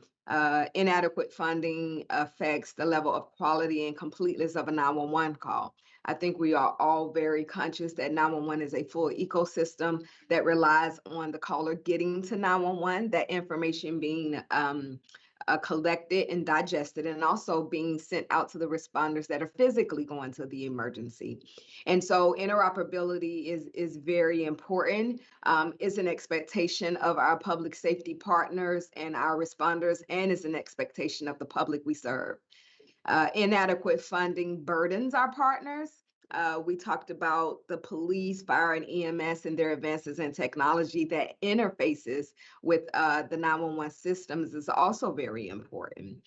Inadequate funding affects the level of quality and completeness of a 911 call. I think we are all very conscious that 911 is a full ecosystem that relies on the caller getting to 911, that information being collected and digested, and also being sent out to the responders that are physically going to the emergency. And so interoperability is very important. It's an expectation of our public safety partners and our responders, and it's an expectation of the public we serve. Inadequate funding burdens our partners, We talked about the police, fire, and EMS and their advances in technology that interfaces with the 911 systems is also very important.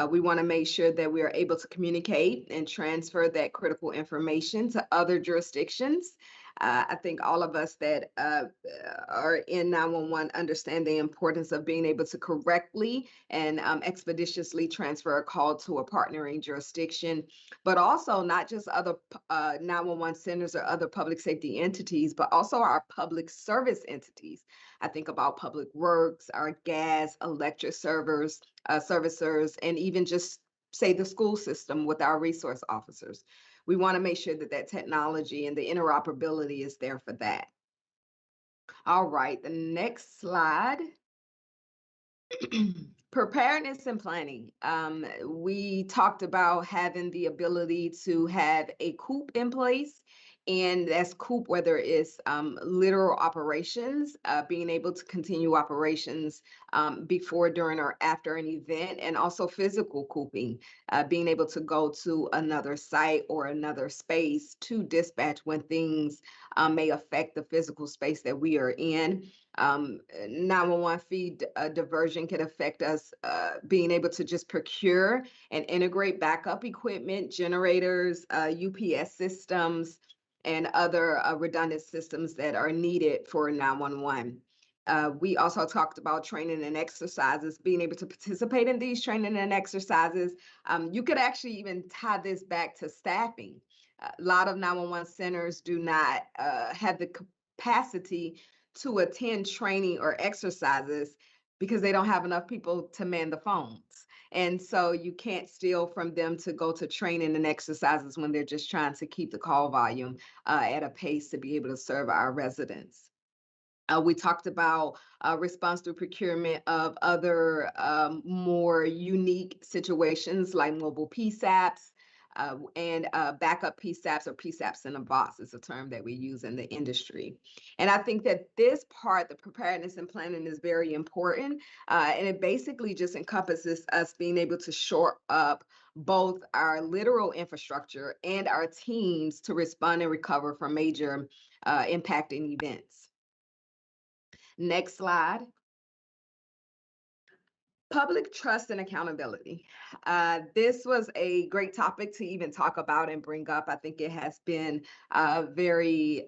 We want to make sure that we are able to communicate and transfer that critical information to other jurisdictions. I think all of us that are in 911 understand the importance of being able to correctly and expeditiously transfer a call to a partnering jurisdiction, but also not just other 911 centers or other public safety entities, but also our public service entities. I think about public works, our gas, electric servers, servicers, and even just say the school system with our resource officers. We want to make sure that that technology and the interoperability is there for that. All right, the next slide. Preparedness and planning. We talked about having the ability to have a COOP in place, and that's COOP, whether it's literal operations, being able to continue operations before, during, or after an event, and also physical COOPing, being able to go to another site or another space to dispatch when things may affect the physical space that we are in. 911 feed diversion can affect us being able to just procure and integrate backup equipment, generators, UPS systems, and other redundant systems that are needed for 911. We also talked about training and exercises, being able to participate in these training and exercises. You could actually even tie this back to staffing. A lot of 911 centers do not have the capacity to attend training or exercises because they don't have enough people to man the phones. And so you can't steal from them to go to training and exercises when they're just trying to keep the call volume at a pace to be able to serve our residents. We talked about response through procurement of other more unique situations like mobile PSAPs, and backup PSAPs, or PSAPs in a box is a term that we use in the industry. And I think that this part, the preparedness and planning, is very important. And it basically just encompasses us being able to shore up both our literal infrastructure and our teams to respond and recover from major impacting events. Next slide. Public trust and accountability. This was a great topic to even talk about and bring up. I think it has been very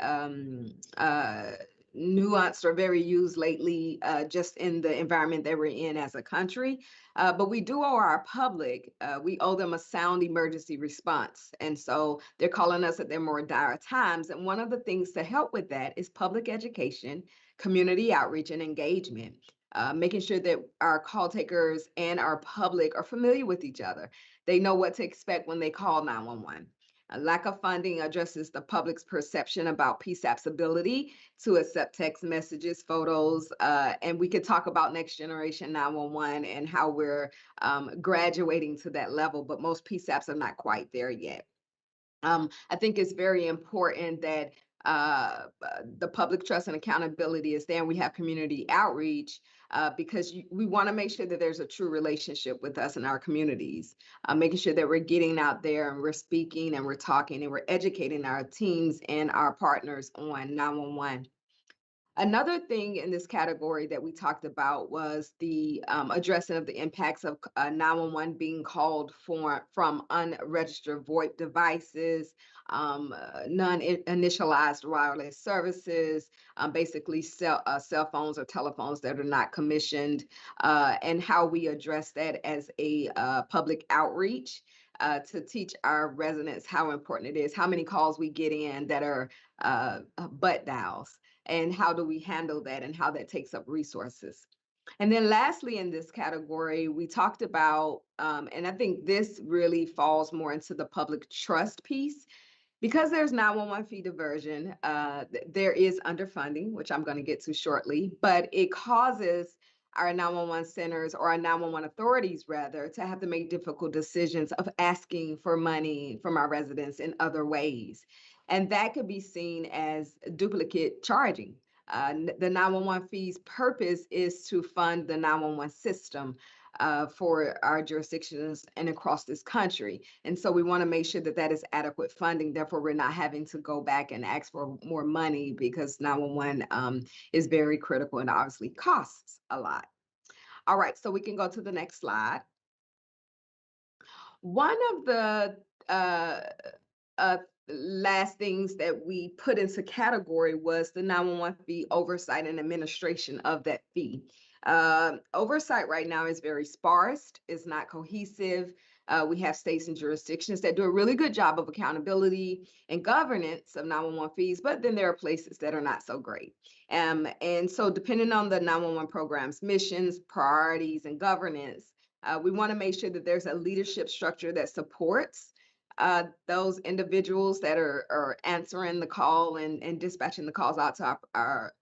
nuanced or very used lately, just in the environment that we're in as a country. But we do owe our public, we owe them a sound emergency response. And so they're calling us at their more dire times. And one of the things to help with that is public education, community outreach, and engagement. Making sure that our call takers and our public are familiar with each other. They know what to expect when they call 911. A lack of funding addresses the public's perception about PSAP's ability to accept text messages, photos, and we could talk about next generation 911 and how we're graduating to that level, but most PSAPs are not quite there yet. I think it's very important that the public trust and accountability is there, and we have community outreach because we want to make sure that there's a true relationship with us in our communities, making sure that we're getting out there and we're speaking and we're talking and we're educating our teams and our partners on 911. Another thing in this category that we talked about was the addressing of the impacts of 911 being called from unregistered VoIP devices, non-initialized wireless services, basically cell phones or telephones that are not commissioned, and how we address that as a public outreach to teach our residents how important it is, how many calls we get in that are butt dials, and how do we handle that and how that takes up resources. And then lastly, in this category, we talked about, and I think this really falls more into the public trust piece, because there's 911 fee diversion, there is underfunding, which I'm going to get to shortly, but it causes our 911 centers, or our 911 authorities rather, to have to make difficult decisions of asking for money from our residents in other ways. And that could be seen as duplicate charging. The 911 fee's purpose is to fund the 911 system. for our jurisdictions and across this country. And so we want to make sure that that is adequate funding. Therefore, we're not having to go back and ask for more money because 911 is very critical and obviously costs a lot. All right, so we can go to the next slide. One of the last things that we put into category was the 911 fee oversight and administration of that fee. Oversight right now is very sparse, it's not cohesive. We have states and jurisdictions that do a really good job of accountability and governance of 911 fees, but then there are places that are not so great. And so depending on the 911 program's missions, priorities, and governance, we want to make sure that there's a leadership structure that supports those individuals that are answering the call and dispatching the calls out to our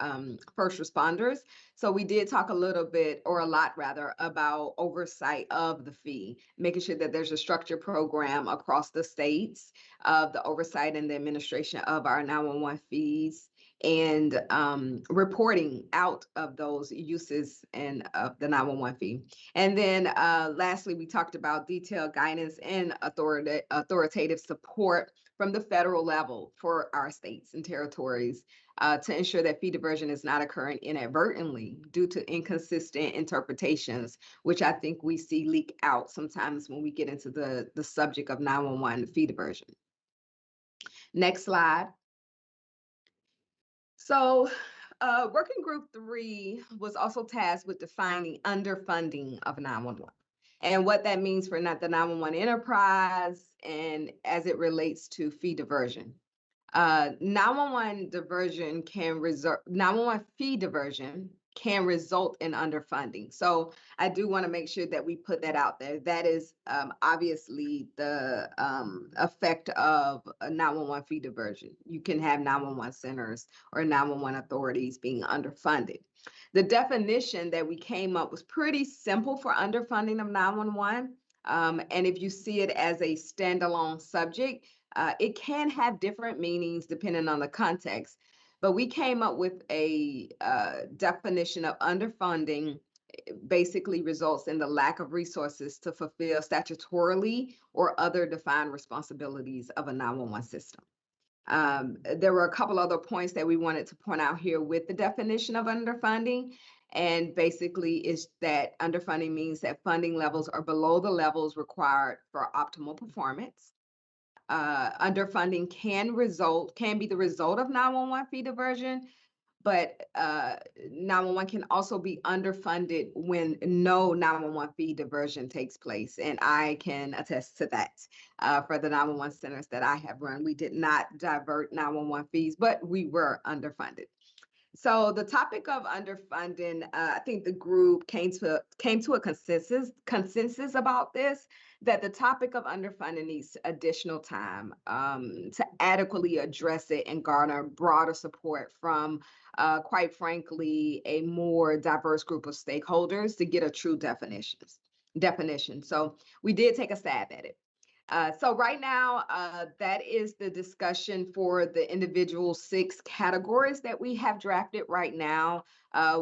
first responders. So we did talk a little bit, or a lot rather, about oversight of the fee, making sure that there's a structured program across the states of the oversight and the administration of our 911 fees, and reporting out of those uses and of the 911 fee. And then lastly, we talked about detailed guidance and authoritative support from the federal level for our states and territories to ensure that fee diversion is not occurring inadvertently due to inconsistent interpretations, which I think we see leak out sometimes when we get into the subject of 911 fee diversion. Next slide. So Working Group 3 was also tasked with defining underfunding of 911 and what that means for the 911 enterprise and as it relates to fee diversion. 911 fee diversion can result in underfunding. So I do want to make sure that we put that out there. That is obviously the effect of a 911 fee diversion. You can have 911 centers or 911 authorities being underfunded. The definition that we came up was pretty simple for underfunding of 911. And if you see it as a standalone subject, it can have different meanings depending on the context. But we came up with a definition of underfunding. Basically results in the lack of resources to fulfill statutorily or other defined responsibilities of a 911 system. There were a couple other points that we wanted to point out here with the definition of underfunding. And basically is that underfunding means that funding levels are below the levels required for optimal performance. Underfunding can be the result of 911 fee diversion, but 911 can also be underfunded when no 911 fee diversion takes place. And I can attest to that for the 911 centers that I have run. We did not divert 911 fees, but we were underfunded. So the topic of underfunding, I think the group came to a consensus about this, that the topic of underfunding needs additional time to adequately address it and garner broader support from, quite frankly, a more diverse group of stakeholders to get a true definition. So we did take a stab at it. So right now, that is the discussion for the individual 6 categories that we have drafted right now.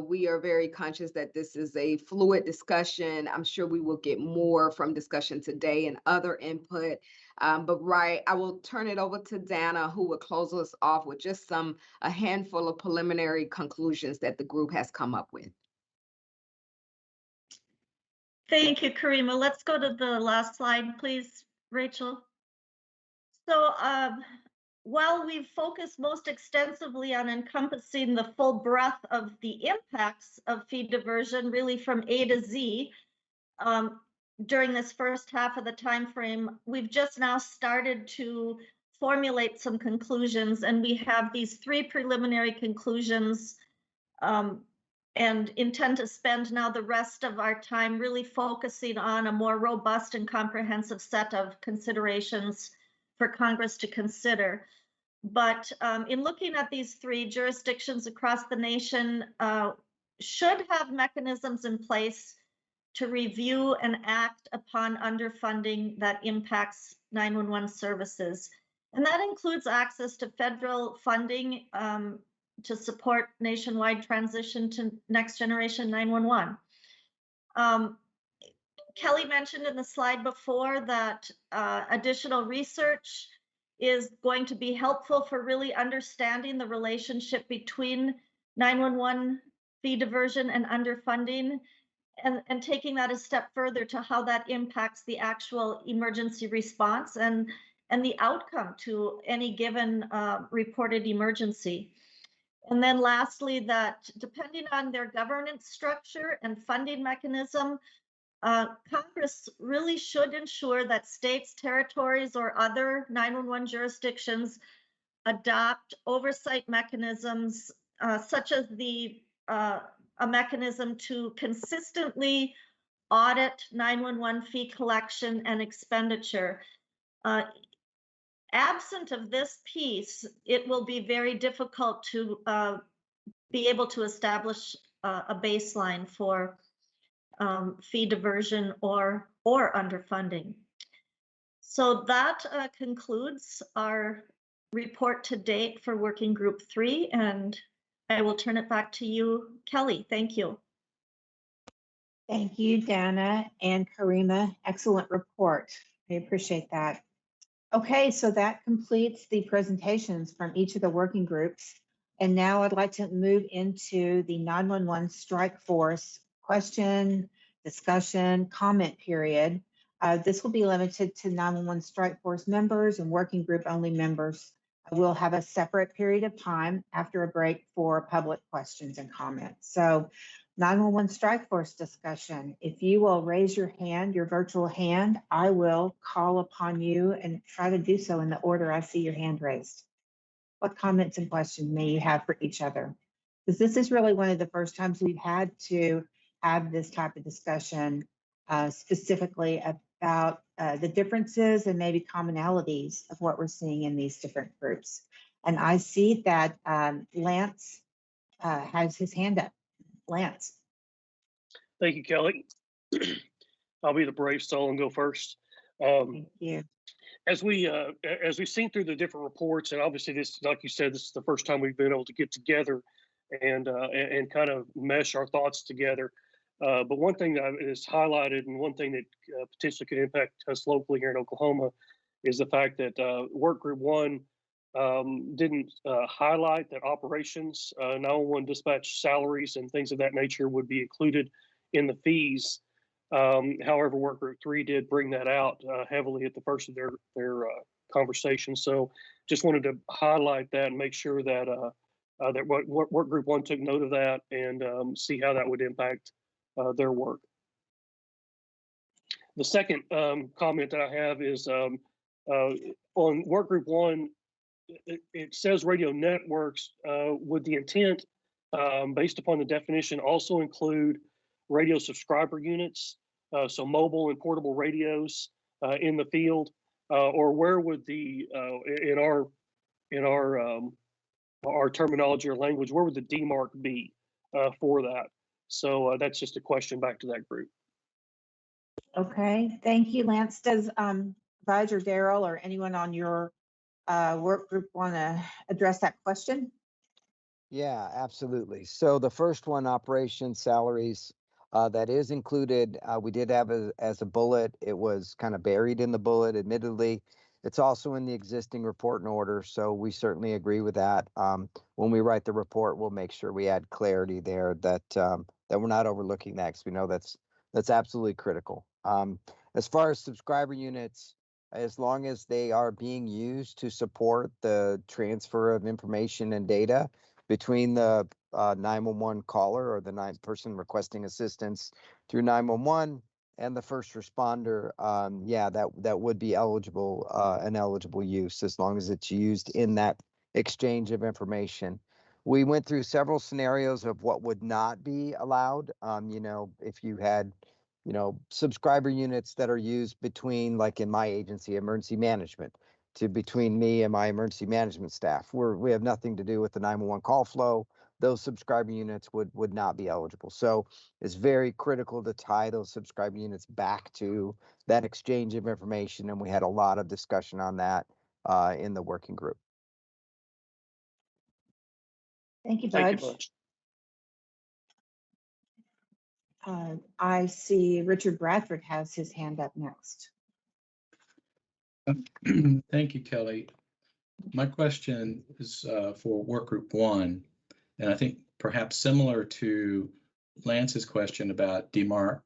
We are very conscious that this is a fluid discussion. I'm sure we will get more from discussion today and other input. But I will turn it over to Dana, who will close us off with just a handful of preliminary conclusions that the group has come up with. Thank you, Karima. Let's go to the last slide, please, Rachel. So while we've focused most extensively on encompassing the full breadth of the impacts of fee diversion, really from A to Z, during this first half of the time frame, we've just now started to formulate some conclusions, and we have these 3 preliminary conclusions and intend to spend now the rest of our time really focusing on a more robust and comprehensive set of considerations for Congress to consider. But in looking at these 3, jurisdictions across the nation should have mechanisms in place to review and act upon underfunding that impacts 911 services. And that includes access to federal funding to support nationwide transition to next generation 911. Kelly mentioned in the slide before that additional research is going to be helpful for really understanding the relationship between 911 fee diversion and underfunding, and taking that a step further to how that impacts the actual emergency response and the outcome to any given reported emergency. And then lastly, that depending on their governance structure and funding mechanism, Congress really should ensure that states, territories, or other 911 jurisdictions adopt oversight mechanisms such as a mechanism to consistently audit 911 fee collection and expenditure. Absent of this piece, it will be very difficult to be able to establish a baseline for fee diversion or underfunding. So that concludes our report to date for Working Group 3, and I will turn it back to you, Kelly. Thank you. Thank you, Dana and Karima. Excellent report. I appreciate that. Okay, so that completes the presentations from each of the working groups. And now I'd like to move into the 911 Strike Force question, discussion, comment period. This will be limited to 911 Strike Force members and working group only members. We'll have a separate period of time after a break for public questions and comments. So 911 Strike Force discussion. If you will raise your hand, your virtual hand, I will call upon you and try to do so in the order I see your hand raised. What comments and questions may you have for each other? Because this is really one of the first times we've had to have this type of discussion specifically about the differences and maybe commonalities of what we're seeing in these different groups. And I see that Lance has his hand up. Lance. Thank you, Kelly. I'll be the brave soul and go first. Thank you. As we've seen through the different reports, and obviously this, like you said, this is the first time we've been able to get together and kind of mesh our thoughts together. But one thing that is highlighted, and one thing that potentially could impact us locally here in Oklahoma, is the fact that Work Group 1 didn't highlight that operations, 911 dispatch salaries and things of that nature would be included in the fees. However, Work Group 3 did bring that out heavily at the first of their conversation. So just wanted to highlight that and make sure that that Work Group 1 took note of that and see how that would impact their work. The second comment that I have is on Work Group 1, it says radio networks. Would the intent, based upon the definition, also include radio subscriber units, so mobile and portable radios in the field, or where would the in our terminology or language, where would the demarc be for that? So that's just a question back to that group. Okay, thank you, Lance. Does Budge or Daryl or anyone on your work group want to address that question? Yeah, absolutely. So the first one, operations salaries, that is included. We did have as a bullet. It was kind of buried in the bullet, admittedly. It's also in the existing report and order, so we certainly agree with that. When we write the report, we'll make sure we add clarity there that that we're not overlooking that, because we know that's absolutely critical. As far as subscriber units, as long as they are being used to support the transfer of information and data between the 911 caller or the person requesting assistance through 911 and the first responder, yeah, that would be eligible, an eligible use, as long as it's used in that exchange of information. We went through several scenarios of what would not be allowed. You know, if you had, you know, subscriber units that are used between, like in my agency, emergency management, to between me and my emergency management staff, we have nothing to do with the 911 call flow. Those subscriber units would not be eligible. So it's very critical to tie those subscriber units back to that exchange of information, and we had a lot of discussion on that in the working group. Thank you, Thank you, Budge. Budge. I see Richard Bradford has his hand up next. Thank you, Kelly. My question is for work group 1, and I think perhaps similar to Lance's question about DMARC.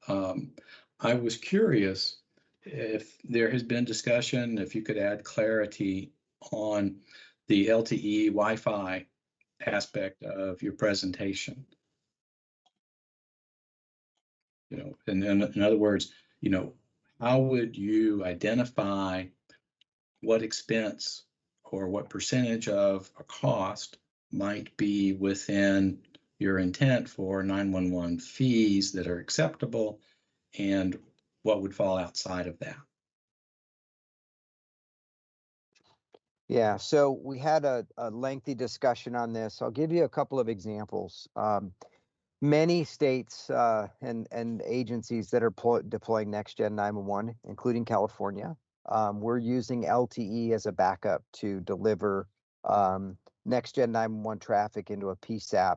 I was curious if there has been discussion, if you could add clarity on the LTE Wi-Fi aspect of your presentation. In other words, how would you identify what expense or what percentage of a cost might be within your intent for 911 fees that are acceptable, and what would fall outside of that? Yeah, so we had a lengthy discussion on this. I'll give you a couple of examples. Many states and agencies that are deploying Next Gen 911, including California, we're using LTE as a backup to deliver Next Gen 911 traffic into a PSAP,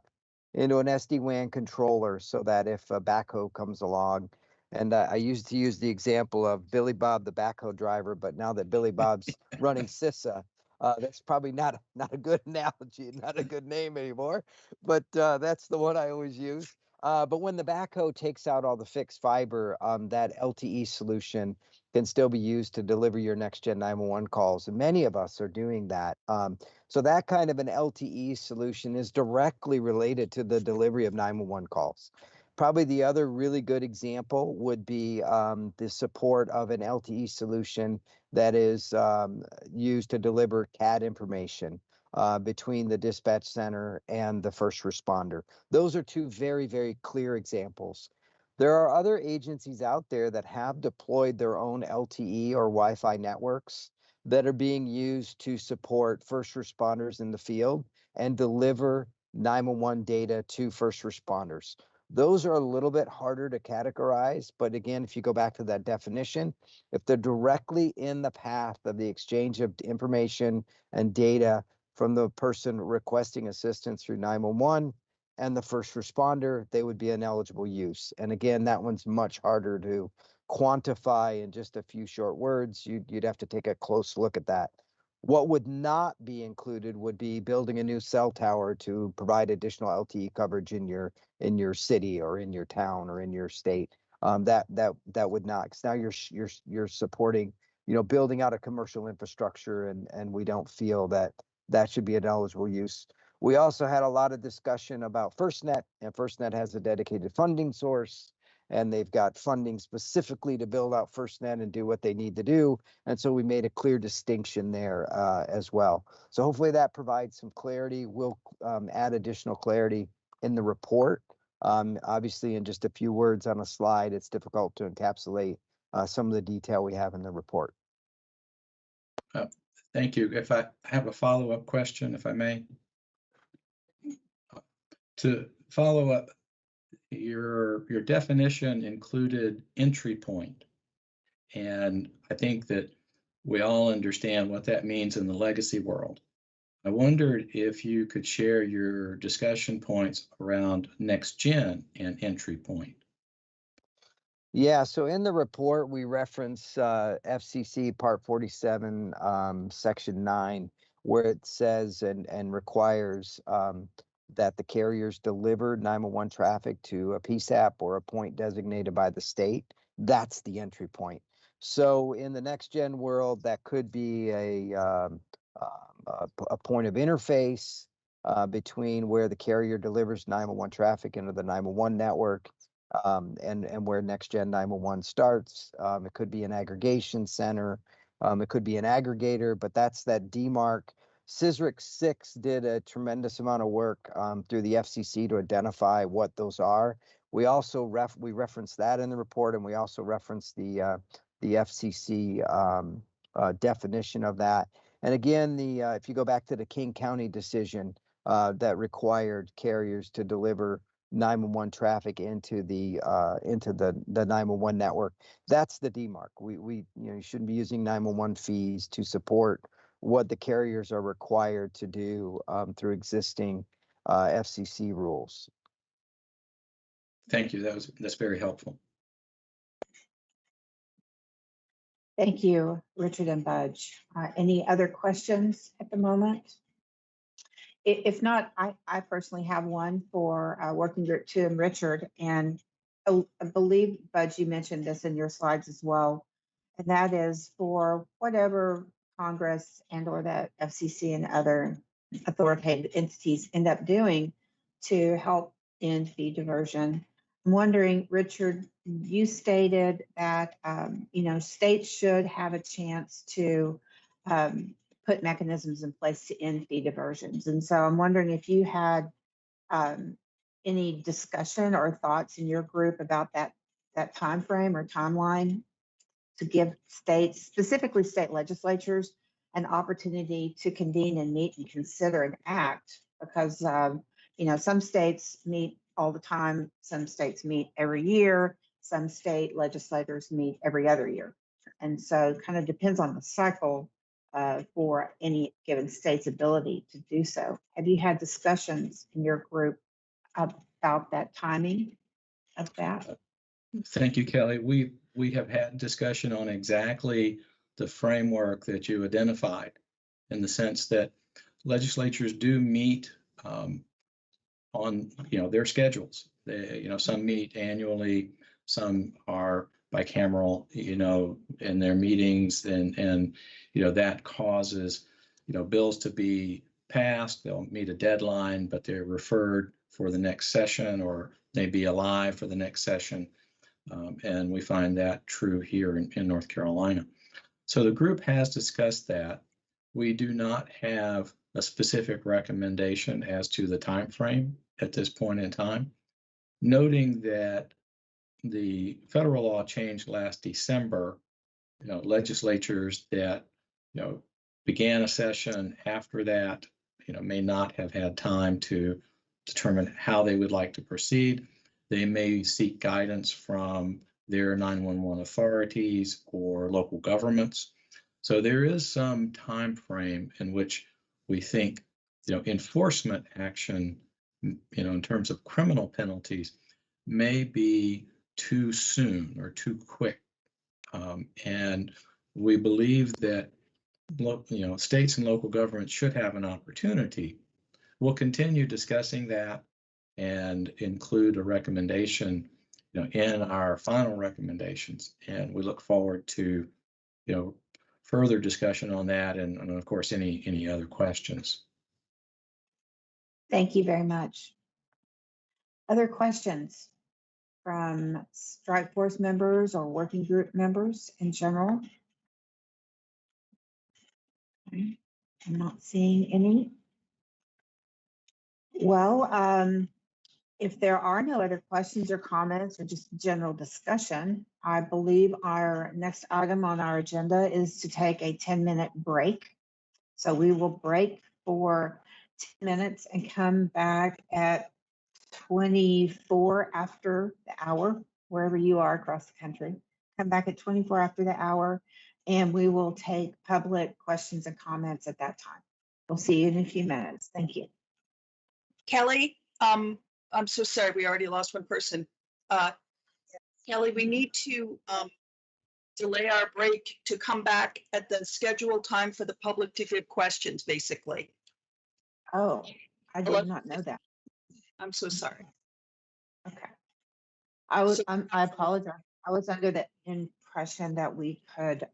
into an SD-WAN controller, so that if a backhoe comes along, and I used to use the example of Billy Bob, the backhoe driver, but now that Billy Bob's running CISA, that's probably not a good analogy, not a good name anymore, but that's the one I always use. But when the backhoe takes out all the fixed fiber, that LTE solution can still be used to deliver your Next Gen 911 calls. And many of us are doing that. So that kind of an LTE solution is directly related to the delivery of 911 calls. Probably the other really good example would be the support of an LTE solution that is used to deliver CAD information between the dispatch center and the first responder. Those are two very, very clear examples. There are other agencies out there that have deployed their own LTE or Wi-Fi networks that are being used to support first responders in the field and deliver 911 data to first responders. Those are a little bit harder to categorize, but again, if you go back to that definition, if they're directly in the path of the exchange of information and data from the person requesting assistance through 911 and the first responder, they would be an eligible use. And again, that one's much harder to quantify in just a few short words. You'd have to take a close look at that. What would not be included would be building a new cell tower to provide additional LTE coverage in your city or in your town or in your state. That would not, because now you're supporting, building out a commercial infrastructure, and we don't feel that should be an eligible use. We also had a lot of discussion about FirstNet, and FirstNet has a dedicated funding source, and they've got funding specifically to build out FirstNet and do what they need to do. And so we made a clear distinction there as well. So hopefully that provides some clarity. We'll add additional clarity in the report. Obviously, in just a few words on a slide, it's difficult to encapsulate some of the detail we have in the report. Thank you. If I have a follow-up question, if I may. To follow up, your definition included entry point. And I think that we all understand what that means in the legacy world. I wondered if you could share your discussion points around next gen and entry point. Yeah, so in the report, we reference FCC Part 47, Section 9, where it says and requires that the carriers deliver 911 traffic to a PSAP or a point designated by the state. That's the entry point. So in the next gen world, that could be a point of interface between where the carrier delivers 911 traffic into the 911 network and where Next Gen 911 starts. It could be an aggregation center. It could be an aggregator, but that's that DMARC. CISRIC 6 did a tremendous amount of work through the FCC to identify what those are. We also reference that in the report, and we also reference the FCC definition of that. And again, if you go back to the King County decision that required carriers to deliver 911 traffic into the 911 network, that's the DMARC. You shouldn't be using 911 fees to support what the carriers are required to do through existing FCC rules. Thank you. That's very helpful. Thank you, Richard and Budge. Any other questions at the moment? If not, I personally have one for Working Group 2 and Richard. And I believe, Budge, you mentioned this in your slides as well. And that is for whatever Congress and or the FCC and other authoritative entities end up doing to help end fee diversion. I'm wondering, Richard, you stated that states should have a chance to put mechanisms in place to end fee diversions. And so I'm wondering if you had any discussion or thoughts in your group about that time frame or timeline to give states, specifically state legislatures, an opportunity to convene and meet and consider and act, because some states meet all the time, some states meet every year, some state legislators meet every other year. And so it kind of depends on the cycle for any given state's ability to do so. Have you had discussions in your group about that timing of that? Thank you, Kelly. We have had discussion on exactly the framework that you identified, in the sense that legislatures do meet on their schedules. They, some meet annually, some are bicameral, in their meetings, and that causes bills to be passed. They'll meet a deadline, but they're referred for the next session, or they be alive for the next session. And we find that true here in North Carolina. So the group has discussed that. We do not have a specific recommendation as to the time frame at this point in time, noting that the federal law changed last December. Legislatures that began a session after that may not have had time to determine how they would like to proceed. They may seek guidance from their 911 authorities or local governments. So there is some time frame in which we think, enforcement action, in terms of criminal penalties, may be too soon or too quick. And we believe that, states and local governments should have an opportunity. We'll continue discussing that and include a recommendation, in our final recommendations. And we look forward to, further discussion on that, and of course, any other questions. Thank you very much. Other questions from strike force members or working group members in general? Okay. I'm not seeing any. Well, if there are no other questions or comments or just general discussion, I believe our next item on our agenda is to take a 10-minute break. So we will break for 10 minutes and come back at 24 after the hour, wherever you are across the country. Come back at 24 after the hour, and we will take public questions and comments at that time. We'll see you in a few minutes. Thank you. Kelly, I'm so sorry, we already lost one person. Kelly, we need to delay our break to come back at the scheduled time for the public to give questions, basically. Oh, I did not know that. I'm so sorry. Okay. I apologize. I was under the impression that we could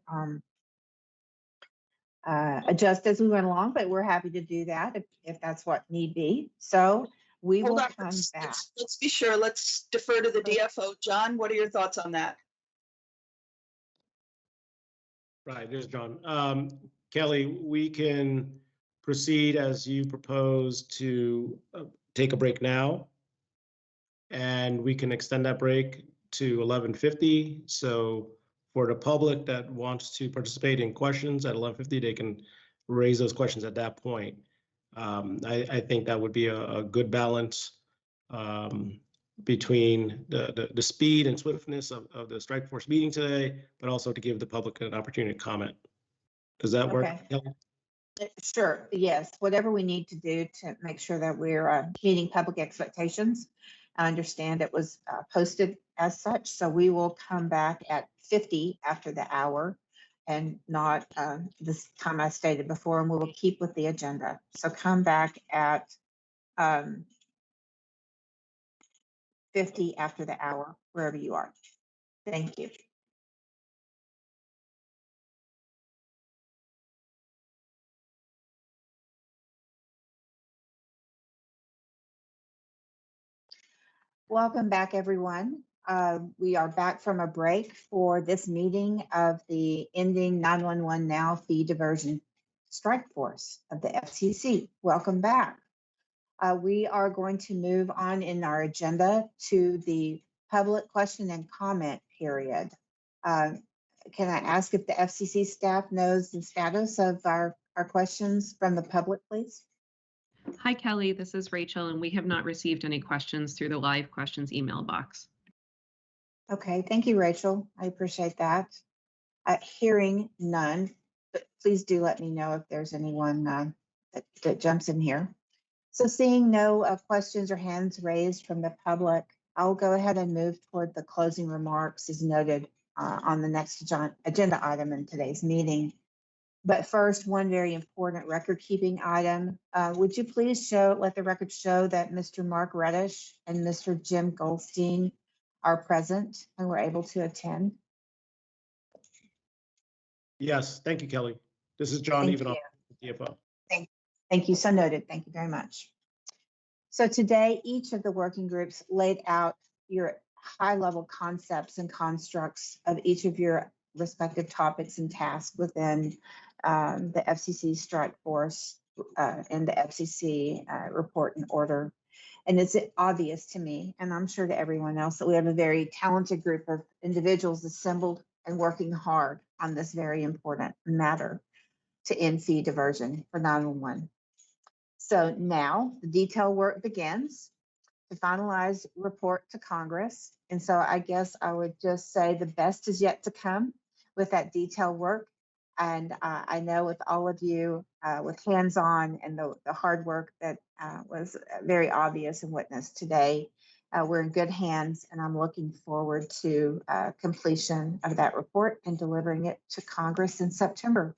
adjust as we went along, but we're happy to do that if that's what need be. So we will come back. Let's be sure. Let's defer to the DFO. John, what are your thoughts on that? Right, there's John. Kelly, we can proceed as you propose to take a break now, and we can extend that break to 11:50. So for the public that wants to participate in questions at 11:50, they can raise those questions at that point. I think that would be a good balance between the speed and swiftness of the strike force meeting today, but also to give the public an opportunity to comment. Does that work? Okay. Sure. Yes. Whatever we need to do to make sure that we're meeting public expectations. I understand it was posted as such, so we will come back at 50 after the hour and not this time I stated before, and we will keep with the agenda. So come back at 50 after the hour, wherever you are. Thank you. Welcome back, everyone. We are back from a break for this meeting of the ending 911 Now Fee Diversion Strike Force of the FCC. Welcome back. We are going to move on in our agenda to the public question and comment period. Can I ask if the FCC staff knows the status of our questions from the public, please? Hi, Kelly. This is Rachel, and we have not received any questions through the live questions email box. Okay, thank you, Rachel. I appreciate that. Hearing none, but please do let me know if there's anyone that jumps in here. So seeing no questions or hands raised from the public, I'll go ahead and move toward the closing remarks as noted on the next agenda item in today's meeting. But first, one very important record-keeping item. Would you please let the record show that Mr. Mark Reddish and Mr. Jim Goldstein are present and were able to attend? Yes, thank you, Kelly. This is John Evanoff, CFO. Thank you, so noted. Thank you very much. So today, each of the working groups laid out your high-level concepts and constructs of each of your respective topics and tasks within the FCC strike force and the FCC report and order. And it's obvious to me, and I'm sure to everyone else, that we have a very talented group of individuals assembled and working hard on this very important matter to end fee diversion for 911. So now the detail work begins to finalize report to Congress. And so I guess I would just say the best is yet to come with that detail work. And I know with all of you with hands-on and the hard work that was very obvious and witnessed today, we're in good hands, and I'm looking forward to completion of that report and delivering it to Congress in September.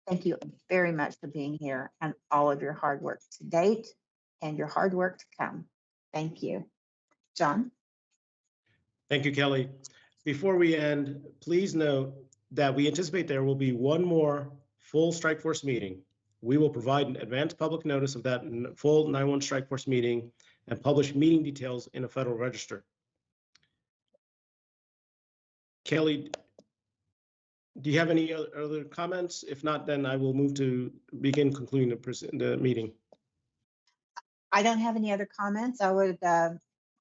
Thank you very much for being here and all of your hard work to date and your hard work to come. Thank you. John? Thank you, Kelly. Before we end, please note that we anticipate there will be one more full strike force meeting. We will provide an advance public notice of that full 911 strike force meeting and publish meeting details in a Federal Register. Kelly, do you have any other comments? If not, then I will move to begin concluding the meeting. I don't have any other comments. I would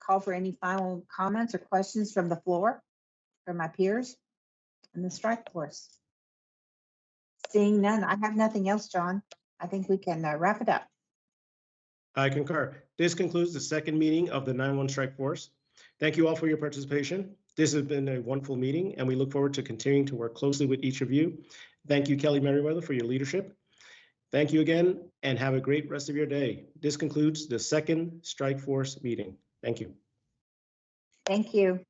call for any final comments or questions from the floor from my peers in the strike force. Seeing none, I have nothing else, John. I think we can wrap it up. I concur. This concludes the second meeting of the 911 strike force. Thank you all for your participation. This has been a wonderful meeting, and we look forward to continuing to work closely with each of you. Thank you, Kelly Merriweather, for your leadership. Thank you again, and have a great rest of your day. This concludes the second strike force meeting. Thank you. Thank you.